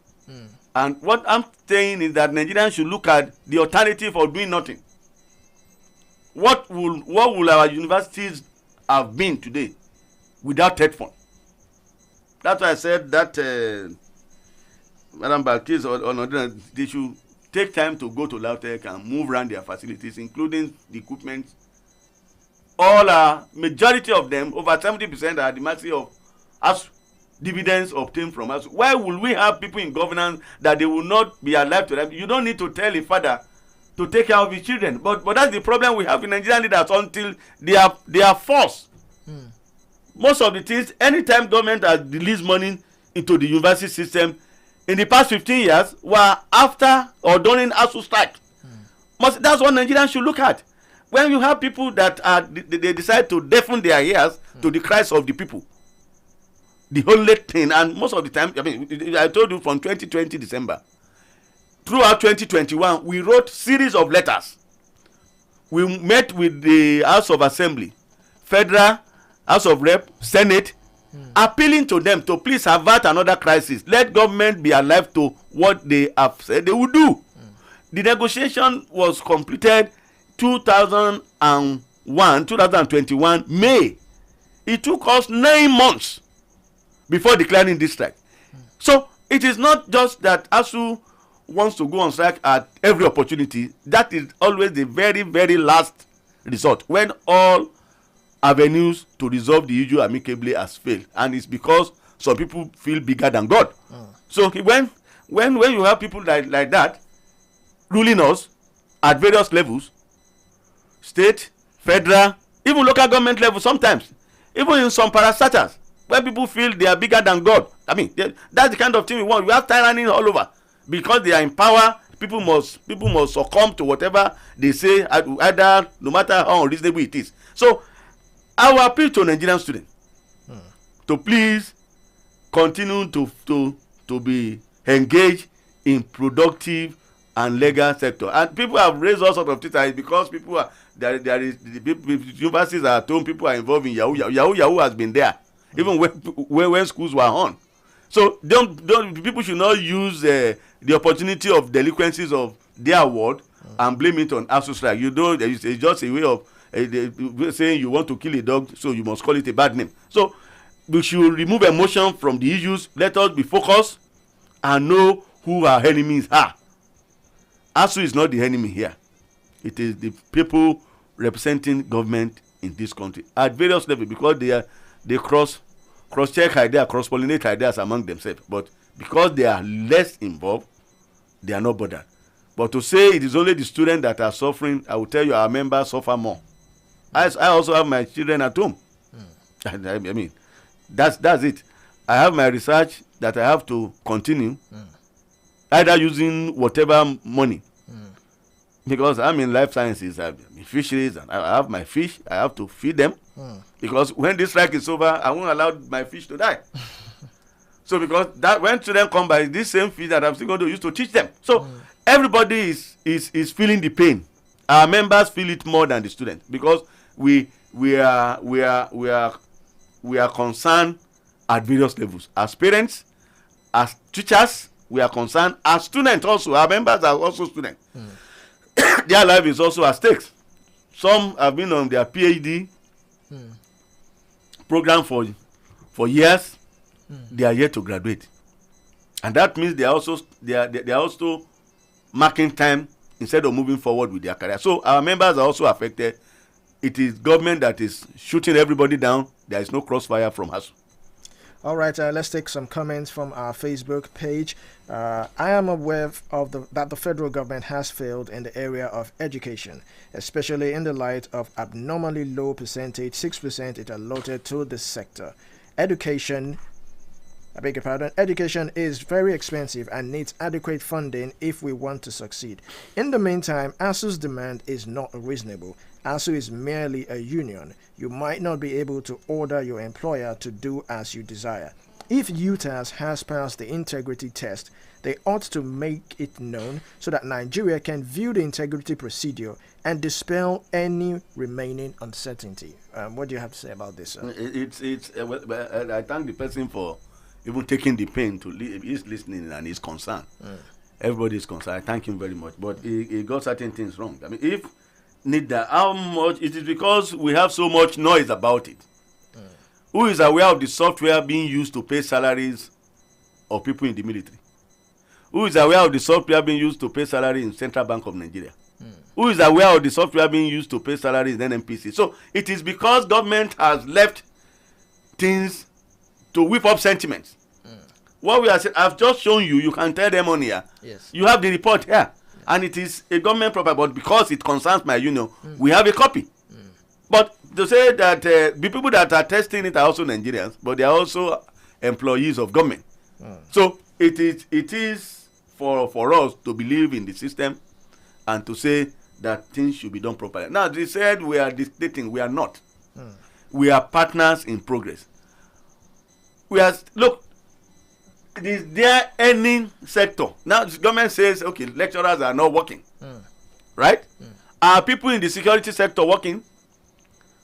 And what I'm saying is that Nigerians should look at the alternative of doing nothing. What will our universities have been today without TED fund? That's why I said that Madam Balkis or they should take time to go to LAUTECH and move around their facilities, including the equipment. Majority of them, over 70%, are at the mercy of us, dividends obtained from us. Why will we have people in governance that they will not be alive to them? You don't need to tell a father to take care of his children. But that's the problem we have in Nigerian leaders until they are forced. Most of the things, anytime government has released money into the university system in the past 15 years, were after or during ASU strike. That's what Nigerians should look at. When you have people that they decide to deafen their ears to the cries of the people, the only thing, and most of the time, I mean, I told you from 2020 December, throughout 2021, we wrote series of letters. We met with the House of Assembly, Federal, House of Rep, Senate, appealing to them to please avert another crisis. Let government be alive to what they have said they will do. The negotiation was completed 2021 May. It took us 9 months before declaring this strike. So it is not just that ASU wants to go on strike at every opportunity. That is always the very, very last resort, when all avenues to resolve the issue amicably has failed, and it's because some people feel bigger than God. So when you have people like that ruling us at various levels, state, federal, even local government level, sometimes even in some parastatals, where people feel they are bigger than God. I mean, that's the kind of thing we want. We have tyranny all over because they are in power. People must succumb to whatever they say, either no matter how unreasonable it is. So, our appeal to Nigerian students to please continue to be engaged in productive and legal sector. And people have raised all sorts of things because people are there is the universities are at home, people are involved in Yahoo has been there even when schools were on. So people should not use the opportunity of delinquencies of their ward and blame it on ASUU strike. You know, it's just a way of saying you want to kill a dog, so you must call it a bad name. So we should remove emotion from the issues. Let us be focused and know who our enemies are. ASUU is not the enemy here. It is the people representing government in this country at various levels, because they cross-check ideas, cross-pollinate ideas among themselves. But because they are less involved, they are not bothered. But to say it is only the students that are suffering, I will tell you, our members suffer more. I also have my children at home. I mean, that's it. I have my research that I have to continue, either using whatever money. Because I'm in life sciences, I'm in fisheries, and I have my fish. I have to feed them. Because when this strike is over, I won't allow my fish to die. So because that when children come by, this same fish that I'm still going to use to teach them. So everybody is feeling the pain. Our members feel it more than the students, because we are concerned at various levels. As parents, as teachers, we are concerned. As students also, our members are also students. Their life is also at stake. Some have been on their PhD program for years. They are yet to graduate, and that means they are also marking time instead of moving forward with their career. So our members are also affected. It is government that is shooting everybody down. There is no crossfire from us. All right, let's take some comments from our Facebook page. I am aware of that the federal government has failed in the area of education, especially in the light of abnormally low percentage, 6% it allotted to this sector. Education is very expensive and needs adequate funding if we want to succeed. In the meantime, ASUU's demand is not reasonable. ASUU is merely a union. You might not be able to order your employer to do as you desire. If UTAS has passed the integrity test, they ought to make it known so that Nigeria can view the integrity procedure and dispel any remaining uncertainty. What do you have to say about this, sir? I thank the person for even taking the pain to he's listening and he's concerned. Everybody is concerned. I thank him very much. But he got certain things wrong. I mean, if need that, how much it is because we have so much noise about it. Who is aware of the software being used to pay salaries of people in the military? Who is aware of the software being used to pay salary in Central Bank of Nigeria? Who is aware of the software being used to pay salaries in NNPC? So it is because government has left things to whip up sentiments. What we are saying, I've just shown you, you can tell them on here. Yes. You have the report here. And it is a government property, but because it concerns my union, we have a copy. But to say that the people that are testing it are also Nigerians, but they are also employees of government. So it is for us to believe in the system and to say that things should be done properly. Now, they said we are dictating. We are not. We are partners in progress. Look, is there any sector? Now, the government says, okay, lecturers are not working. Right? Are people in the security sector working?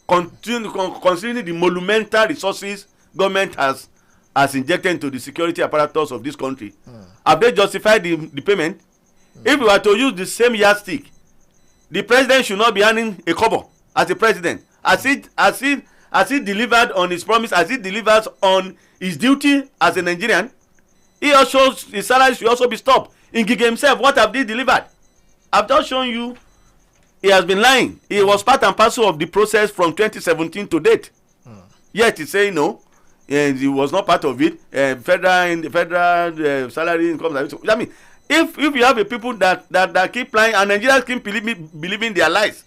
Considering the monumental resources government has injected into the security apparatus of this country, have they justified the payment? If we were to use the same yardstick, the president should not be earning a kobo as a president. As he delivered on his promise, as he delivers on his duty as a Nigerian, his salary should also be stopped. In Gige himself, what have they delivered? I've just shown you. He has been lying. He was part and parcel of the process from 2017 to date. Yet he's saying no, and he was not part of it. Federal salary income. I mean, if you have a people that keep lying and Nigerians keep believing their lies,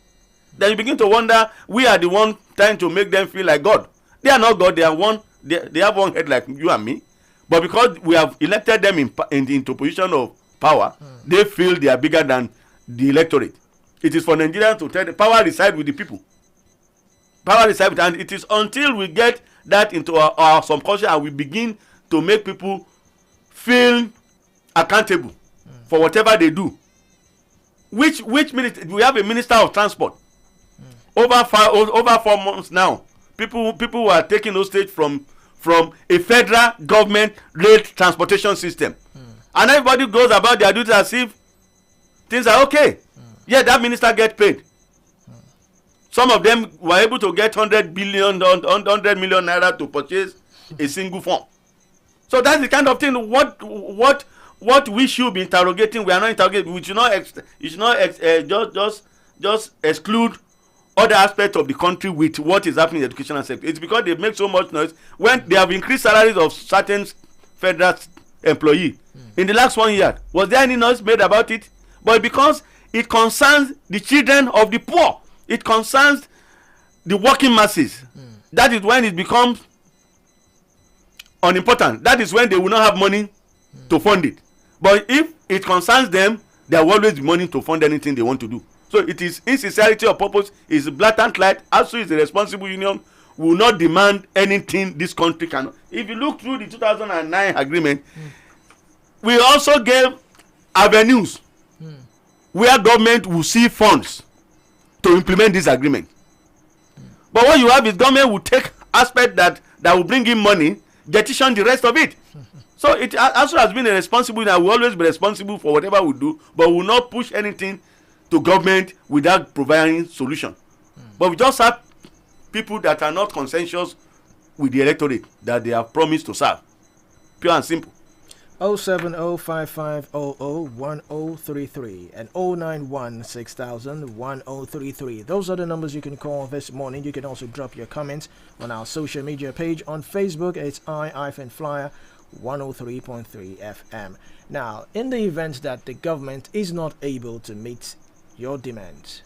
then you begin to wonder, we are the one trying to make them feel like God. They are not God. They they have one head like you and me, but because we have elected them into position of power, they feel they are bigger than the electorate. It is for Nigerians to tell the power reside with the people. Power reside with, and it is until we get that into our subconscious and we begin to make people feel accountable for whatever they do. Which minister? We have a minister of transport. Over 4 months now, people were taking hostage from a federal government rail transportation system, and everybody goes about their duties as if things are okay. Yeah, that minister get paid. Some of them were able to get 100 million naira to purchase a single form. So that's the kind of thing. What we should be interrogating, we are not interrogating. We should not just exclude other aspects of the country with what is happening in the educational sector. It's because they make so much noise when they have increased salaries of certain federal employees. In the last 1 year, was there any noise made about it? But because it concerns the children of the poor, it concerns the working masses. That is when it becomes unimportant. That is when they will not have money to fund it. But if it concerns them, there will always be money to fund anything they want to do. So it is insincerity of purpose, is blatant lie. ASUU is a responsible union, will not demand anything this country cannot. If you look through the 2009 agreement, we also gave avenues where government will see funds to implement this agreement. But what you have is government will take aspect that will bring in money, jettison the rest of it. So it also has been a responsible, and will always be responsible for whatever we do, but will not push anything to government without providing solution. But we just have people that are not consensus with the electorate that they have promised to serve. Pure and simple. 07055001033 and 09160001033. Those are the numbers you can call this morning. You can also drop your comments on our social media page. On Facebook, it's I-FLIER 103.3 FM. Now, in the event that the government is not able to meet your demands,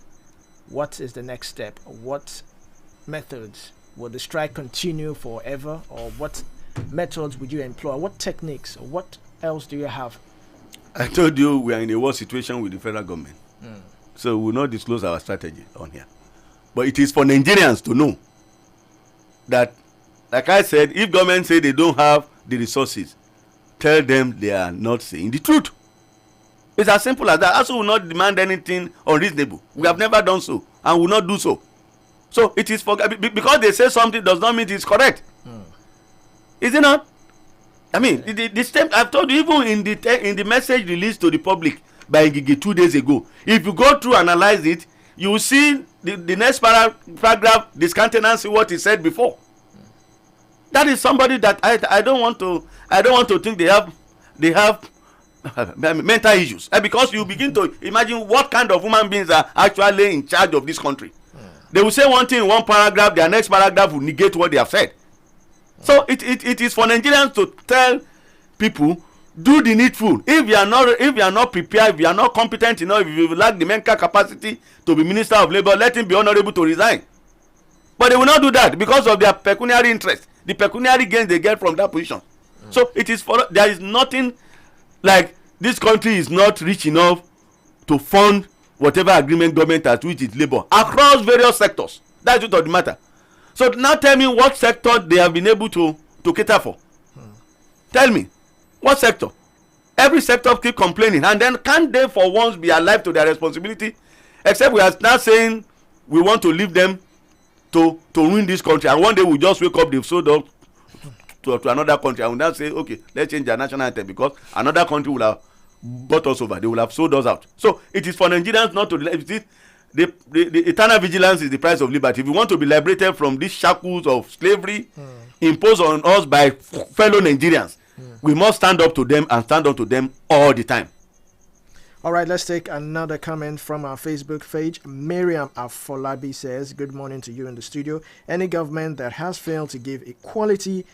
what is the next step? What methods? Will the strike continue forever, or what methods would you employ? What techniques? Or what else do you have? I told you we are in a war situation with the federal government. So we will not disclose our strategy on here. But it is for Nigerians to know that, like I said, if government say they don't have the resources, tell them they are not saying the truth. It's as simple as that. Also will not demand anything unreasonable. We have never done so and will not do so. So it is for, because they say something does not mean it is correct. Is it not? I mean, the same, I've told you, even in the message released to the public by Ngigi 2 days ago, if you go through and analyze it, you will see the next paragraph discountenance what he said before. That is somebody that I don't want to think they have mental issues, because you begin to imagine what kind of human beings are actually in charge of this country. They will say one thing in one paragraph, their next paragraph will negate what they have said. So it is for Nigerians to tell people, do the needful. If you are not prepared, if you are not competent enough, if you lack the mental capacity to be Minister of Labour, let him be honorable to resign. But they will not do that because of their pecuniary interest, the pecuniary gains they get from that position. So it is there is nothing like this country is not rich enough to fund whatever agreement government has with its labor across various sectors. That's what the matter. So now tell me what sector they have been able to cater for. Tell me what sector. Every sector keep complaining, and then can't they for once be alive to their responsibility? Except we are now saying we want to leave them to ruin this country, and one day we just wake up, they've sold up to another country, and we now say, okay, let's change our national anthem because another country will have bought us over. They will have sold us out. So it is for Nigerians not to the eternal vigilance is the price of liberty. If we want to be liberated from these shackles of slavery imposed on us by fellow Nigerians, we must stand up to them and stand up to them all the time. All right, let's take another comment from our Facebook page. Miriam Afolabi says, good morning to you in the studio. Any government that has failed to give equality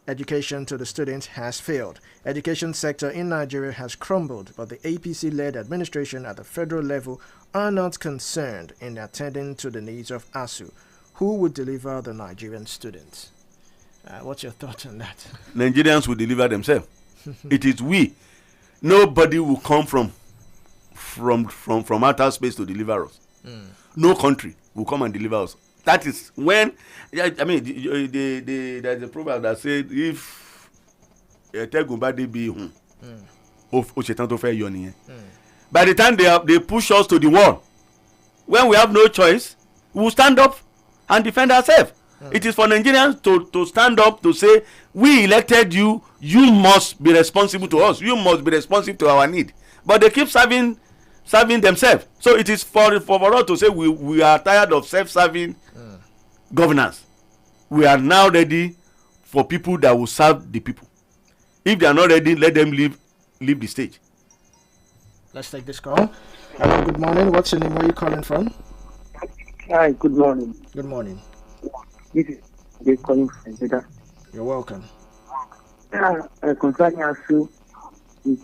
education to the students has failed. Education sector in Nigeria has crumbled, but the APC-led administration at the federal level are not concerned in attending to the needs of ASUU. Who would deliver the Nigerian students? What's your thought on that? Nigerians will deliver themselves. It is we. Nobody will come from outer space to deliver us. No country will come and deliver us. That is when, I mean, there's a proverb that said, if Tegumba be by the time they push us to the wall, when we have no choice, we will stand up and defend ourselves. It is for Nigerians to stand up to say, we elected you, you must be responsible to us, you must be responsive to our need. But they keep serving themselves. So it is for us to say we are tired of self-serving governance. We are now ready for people that will serve the people. If they are not ready, let them leave the stage. Let's take this call. Hello, good morning. What's your name? Where are you calling from? Hi, good morning. Good morning. This is Jay calling from Hudda. You're welcome. Concerning ASU, it's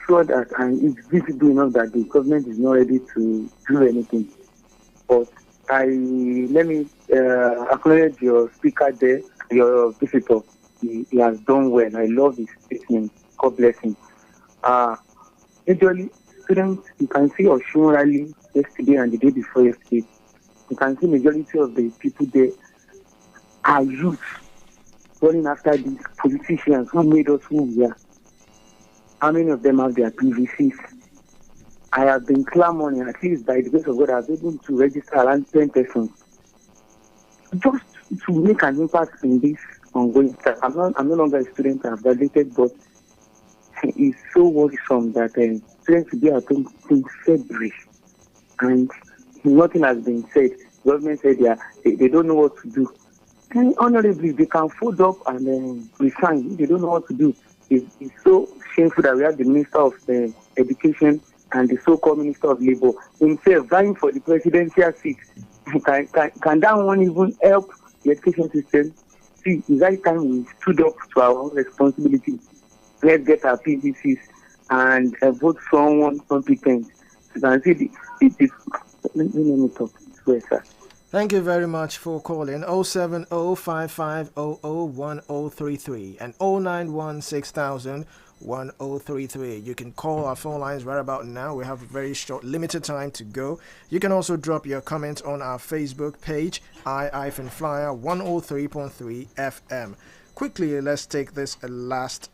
sure that and it's visible enough that the government is not ready to do anything. But let me acknowledge your speaker there, your visitor. He has done well. I love his statement. God bless him. Usually, students, you can see Oshun rally yesterday and the day before yesterday. You can see majority of the people there are youth running after these politicians who made us who we are. How many of them have their PVCs? I have been clamoring, at least by the grace of God, I was able to register around 10 persons just to make an impact in this ongoing stuff. I'm no longer a student, I've graduated, but it's so worrisome that students will be at home in February and nothing has been said. The government said they don't know what to do. And honorably, they can fold up and resign. They don't know what to do. It's so shameful that we have the Minister of Education and the so-called Minister of Labour himself vying for the presidential seat. Can that one even help the education system? See, it's that time we stood up to our own responsibility. Let's get our PVCs and vote someone competent. You can see let me talk. Swear, sir. Thank you very much for calling 070-5500-1033 and 0916000-1033. You can call our phone lines right about now. We have a very short, limited time to go. You can also drop your comments on our Facebook page, I-FLIER 103.3 FM. Quickly, let's take this last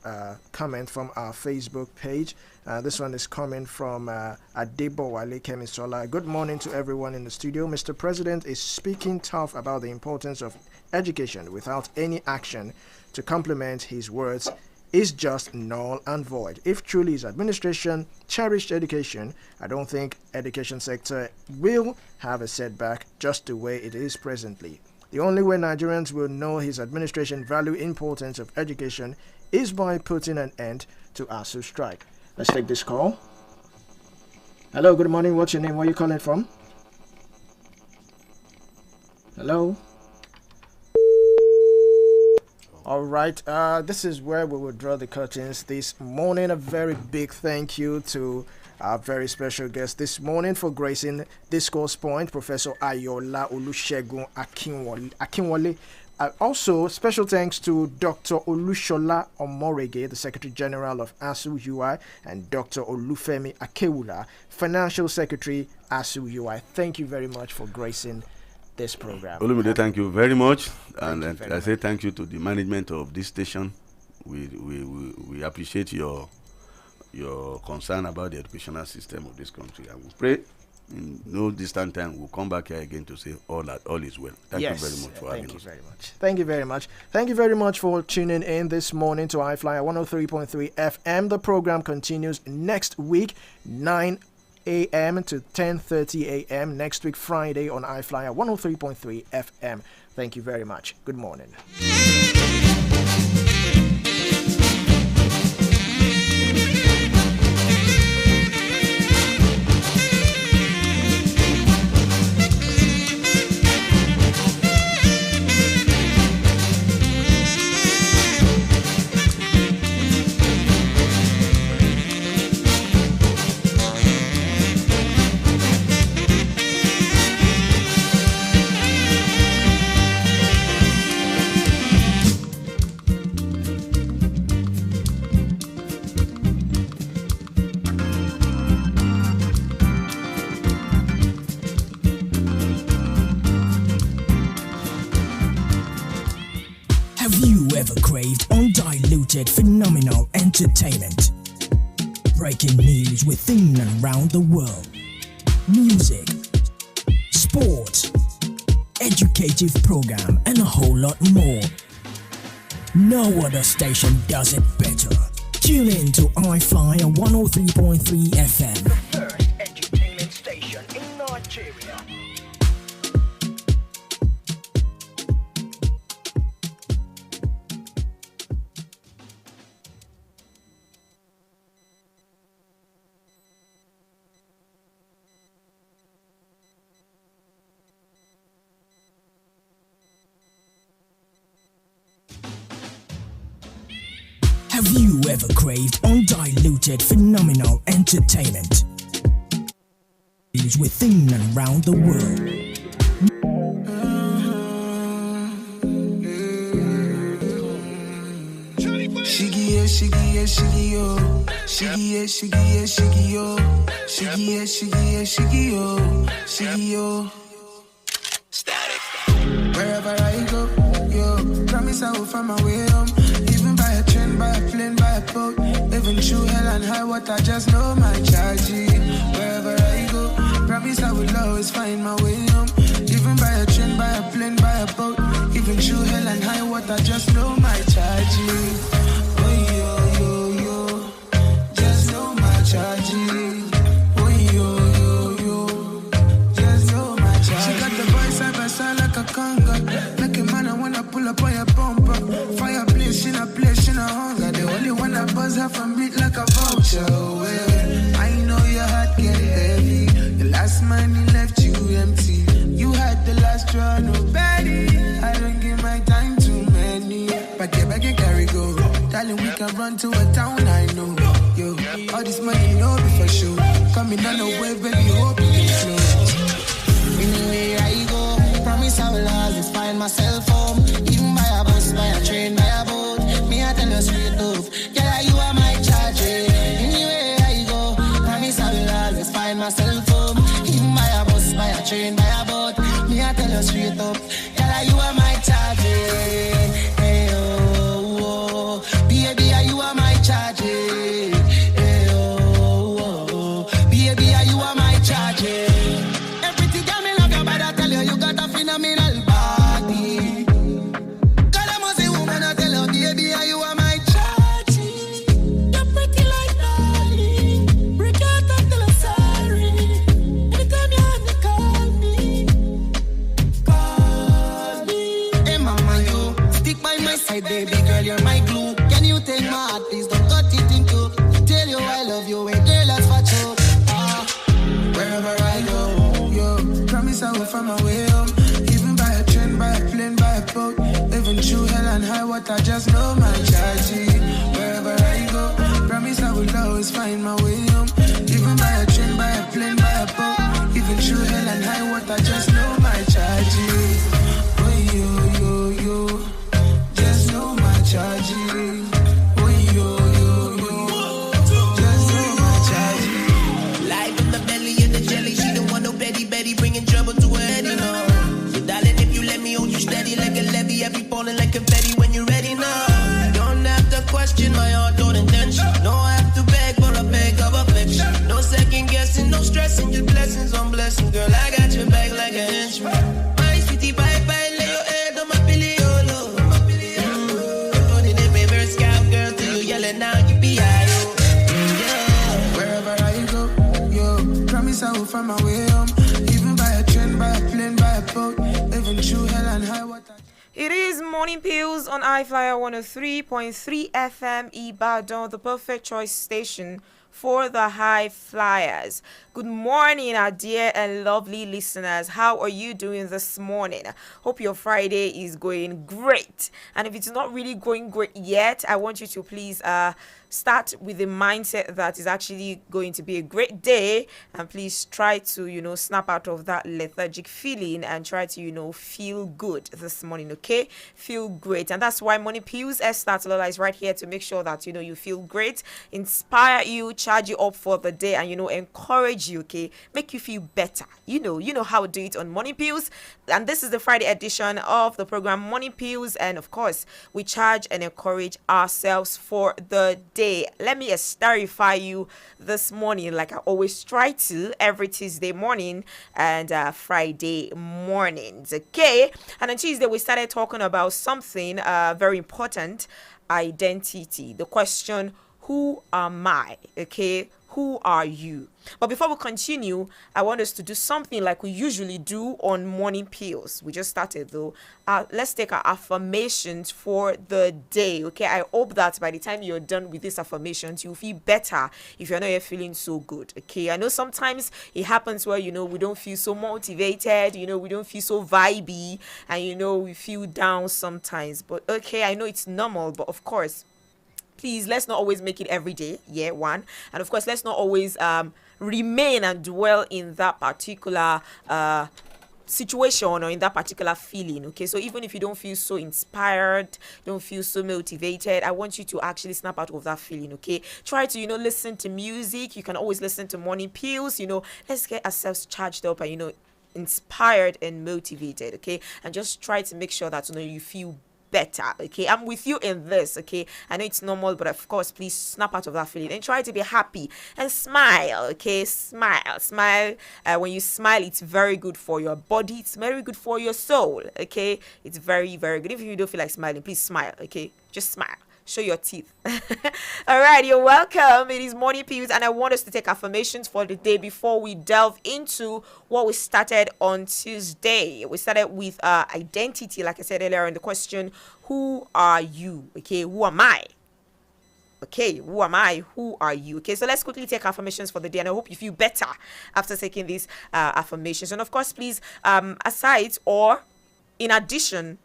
comment from our Facebook page. This one is coming from Adebowale Kemisola. Good morning to everyone in the studio. Mr. President is speaking tough about the importance of education without any action to complement his words is just null and void. If truly his administration cherished education, I don't think education sector will have a setback just the way it is presently. The only way Nigerians will know his administration value importance of education is by putting an end to ASU strike. Let's take this call. Hello, good morning. What's your name? Where are you calling from? Hello? All right, this is where we will draw the curtains this morning. A very big thank you to our very special guest this morning for gracing Discourse Point, Professor Ayola Olusegun Akinwole. Also, special thanks to Dr. Olushola Omorege, the Secretary General of ASU UI, and Dr. Olufemi Akewula, Financial Secretary, ASU UI. Thank you very much for gracing this program. Olumide, thank you very much. And I say thank you to the management of this station. We appreciate your concern about the educational system of this country, and we pray in no distant time we'll come back here again to say all is well. Thank you very much for having us. Thank you very much. Thank you very much for tuning in this morning to I-FLIER 103.3 FM. The program continues next week, 9 a.m. to 10:30 a.m. next week, Friday, on I-FLIER 103.3 FM. Thank you very much. Good morning. undiluted, phenomenal entertainment. Breaking news within and around the world. Music, sports, educative program, and a whole lot more. No other station does it better. Tune in to I-FLIER 103.3 FM. The first entertainment station in Nigeria. Have you ever craved undiluted, phenomenal entertainment? News within and around the world. Shiggy, shiggy, shiggy, yo. Shiggy, shiggy, shiggy, yo. Shiggy, shiggy, shiggy, yo. Shiggy, yo. Static. Wherever I go, yo. Promise I will find my way home. Even by a train, by a plane, by a boat. Even through hell and high water, just know my charge. Wherever I go, promise I will always find my way home. Even by a train, by a plane, by a boat. Even through hell and high water, just know my charge. Oh yo yo yo, just know my charge. Oh yo yo yo, just know my charge. She got the voice side by side like a conga. Like a man, I wanna pull up on your bumper. Fireplace in a place, in a hunger. The only one that buzz her from beat like a vulture. Well, I know your heart get heavy. The last money left you empty. You had the last draw, nobody. I don't give my time to many. But get back and carry go. Darling, we can run to a town I know. Yo, all this money, no be for sure. Coming on the wave, baby, hope you can flow. Anywhere I go, promise I will always find myself home. Even by a bus, by a train, by a boat. Me, I tell you straight up, yeah, you are my charge. Anywhere I go, promise I will always find myself home. Even by a bus, by a train, by a boat. Me, I tell you straight up, yeah, you are my charge. Hey, oh, oh, baby, you are my charge. Hey, oh, oh, baby, you are my charge. Everything got me love you, but I tell you, you got a phenomenal body. God, I must say, woman, I tell you, baby, you are my charge. You're pretty like Dolly. Break out and tell her sorry. Anytime you have to call me. Call me. Hey, mama, you stick by my side, baby girl, you're my glue. Can you take my heart, please don't cut it in two. Tell you I love you, wait, girl, that's for you. Wherever I go, yo, promise I will find my way home. Even by a train, by a plane, by a boat. Even through hell and high water, just know my charge. Wherever I go, promise I will always find my way home. Even by a train, by a plane, by a boat. Even through hell and high water, just know my charge. Oh yo yo yo, just know my charge. Oh yo yo yo, just know my charge. Life in the belly of the jelly, she don't want no Betty Betty, bringing trouble to her head, you know. So darling, if you let me hold you steady like a levy, I be falling like confetti when you're ready now. You don't have to question my heart or intention. No, I have to beg for a beg of affection. No second guessing, no stressing, just blessings on blessings. Girl, I got your back like a henchman. My sweetie pie pie, lay your head on my pillow, oh no. Putting in favorite scout girl till you yelling now, you be high, oh. Wherever I go, yo, promise I will find my way home. Even by a train, by a plane, by a boat. Even through hell and high water. It is Morning Pills on I-FLIER 103.3 FM Ibadan, the perfect choice station for the high flyers. Good morning, our dear and lovely listeners. How are you doing this morning? Hope your Friday is going great. And if it's not really going great yet, I want you to please start with the mindset that is actually going to be a great day, and please try to, snap out of that lethargic feeling and try to, feel good this morning, okay? Feel great. And that's why Money Pills Esther Lola is right here to make sure that, you feel great, inspire you, charge you up for the day, and, encourage you, okay? Make you feel better. You know how to do it on Money Pills. And this is the Friday edition of the program Money Pills. And of course, we charge and encourage ourselves for the day. Let me starify you this morning, like I always try to every Tuesday morning and Friday mornings, okay? And on Tuesday we started talking about something very important: identity. The question, who am I? Okay, who are you? But before we continue, I want us to do something like we usually do on Morning Pills. We just started though. Let's take our affirmations for the day. Okay, I hope that by the time you're done with these affirmations, you'll feel better if you're not yet feeling so good. Okay, I know sometimes it happens where we don't feel so motivated, we don't feel so vibey, and we feel down sometimes. But okay, I know it's normal, but of course, please, let's not always make it every day. Yeah, one. And of course, let's not always remain and dwell in that particular situation or in that particular feeling. Okay, so even if you don't feel so inspired, don't feel so motivated, I want you to actually snap out of that feeling. Okay, try to listen to music. You can always listen to Morning Pills. Let's get ourselves charged up and inspired and motivated. Okay, and just try to make sure that you feel better. Okay, I'm with you in this. Okay, I know it's normal, but of course, please snap out of that feeling and try to be happy and smile. Okay, smile. When you smile, it's very good for your body, it's very good for your soul. Okay, it's very, very good. If you don't feel like smiling, please smile. Okay, just smile, show your teeth. All right, you're welcome. It is Morning Pills, and I want us to take affirmations for the day before we delve into what we started on Tuesday. We started with identity, like I said earlier in the question, who are you? Okay, who am I? Okay, who am I? Who are you? Okay, so let's quickly take affirmations for the day, and I hope you feel better after taking these affirmations. And of course, please, aside or in addition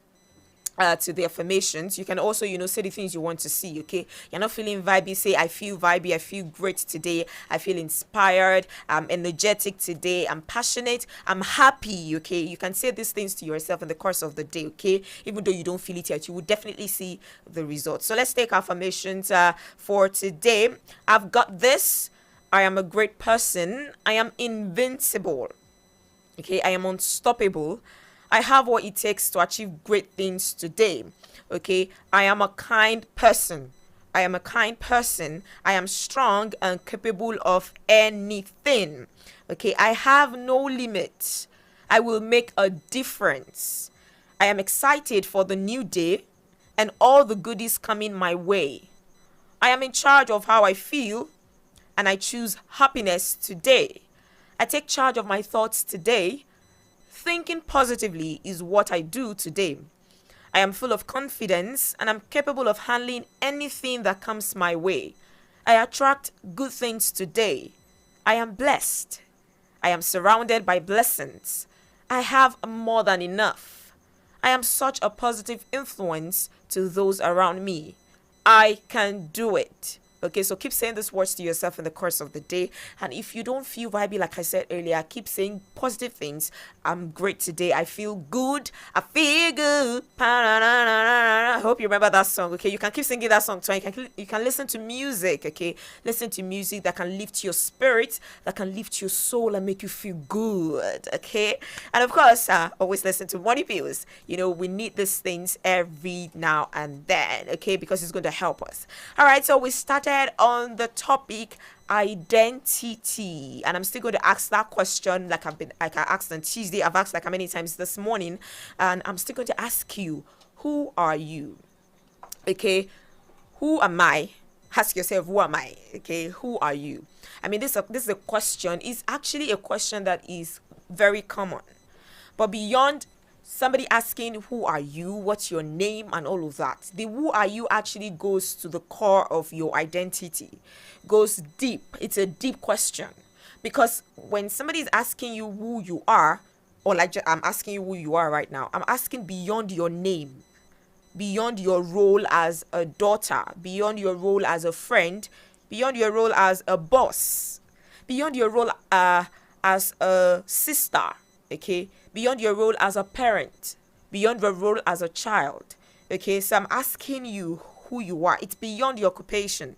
to the affirmations, you can also say the things you want to see. Okay, you're not feeling vibey, say I feel vibey, I feel great today, I feel inspired, I'm energetic today, I'm passionate, I'm happy. Okay, you can say these things to yourself in the course of the day. Okay, even though you don't feel it yet, you will definitely see the results. So let's take affirmations for today. I've got this. I am a great person. I am invincible. Okay, I am unstoppable. I have what it takes to achieve great things today. Okay, I am a kind person. I am a kind person. I am strong and capable of anything. Okay, I have no limits. I will make a difference. I am excited for the new day and all the goodies coming my way. I am in charge of how I feel, and I choose happiness today. I take charge of my thoughts today. Thinking positively is what I do today. I am full of confidence, and I'm capable of handling anything that comes my way. I attract good things today. I am blessed. I am surrounded by blessings. I have more than enough. I am such a positive influence to those around me. I can do it. Okay, so keep saying these words to yourself in the course of the day. And if you don't feel vibey, like I said earlier, keep saying positive things. I'm great today. I feel good. I feel good. I hope you remember that song. Okay, you can keep singing that song too. You can listen to music. Okay, listen to music that can lift your spirit, that can lift your soul and make you feel good. Okay, and of course, always listen to Money Pills. We need these things every now and then. Okay, because it's going to help us. All right, so we started on the topic identity, and I'm still going to ask that question like I asked on Tuesday. I've asked like how many times this morning, and I'm still going to ask you, who are you? Okay, who am I? Ask yourself, who am I? Okay, who are you? I mean, this is a question. It's actually a question that is very common, but beyond somebody asking who are you, what's your name, and all of that, the who are you actually goes to the core of your identity, goes deep. It's a deep question, because when somebody is asking you who you are, or like I'm asking you who you are right now, I'm asking beyond your name, beyond your role as a daughter, beyond your role as a friend, beyond your role as a boss, beyond your role as a sister, okay, beyond your role as a parent, beyond your role as a child, okay. So I'm asking you who you are. It's beyond your occupation,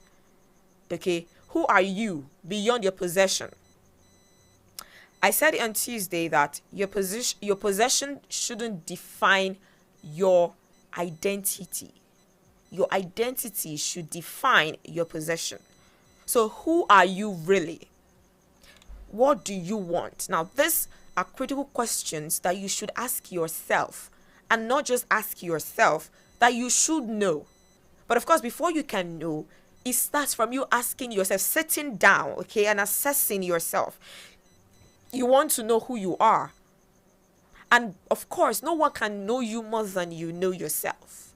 okay. Who are you beyond your possession? I said on Tuesday that your possession shouldn't define your identity. Your identity should define your possession. So who are you really? What do you want? Now, these are critical questions that you should ask yourself, and not just ask yourself, that you should know. But of course, before you can know, it starts from you asking yourself, sitting down, okay, and assessing yourself. You want to know who you are. And of course, no one can know you more than you know yourself.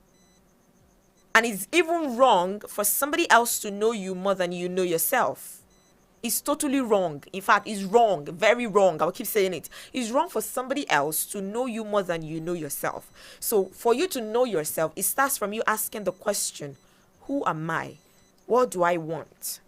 And it's even wrong for somebody else to know you more than you know yourself. It's totally wrong. In fact, it's wrong, very wrong. I will keep saying it. It's wrong for somebody else to know you more than you know yourself. So for you to know yourself, it starts from you asking the question, who am I? What do I want?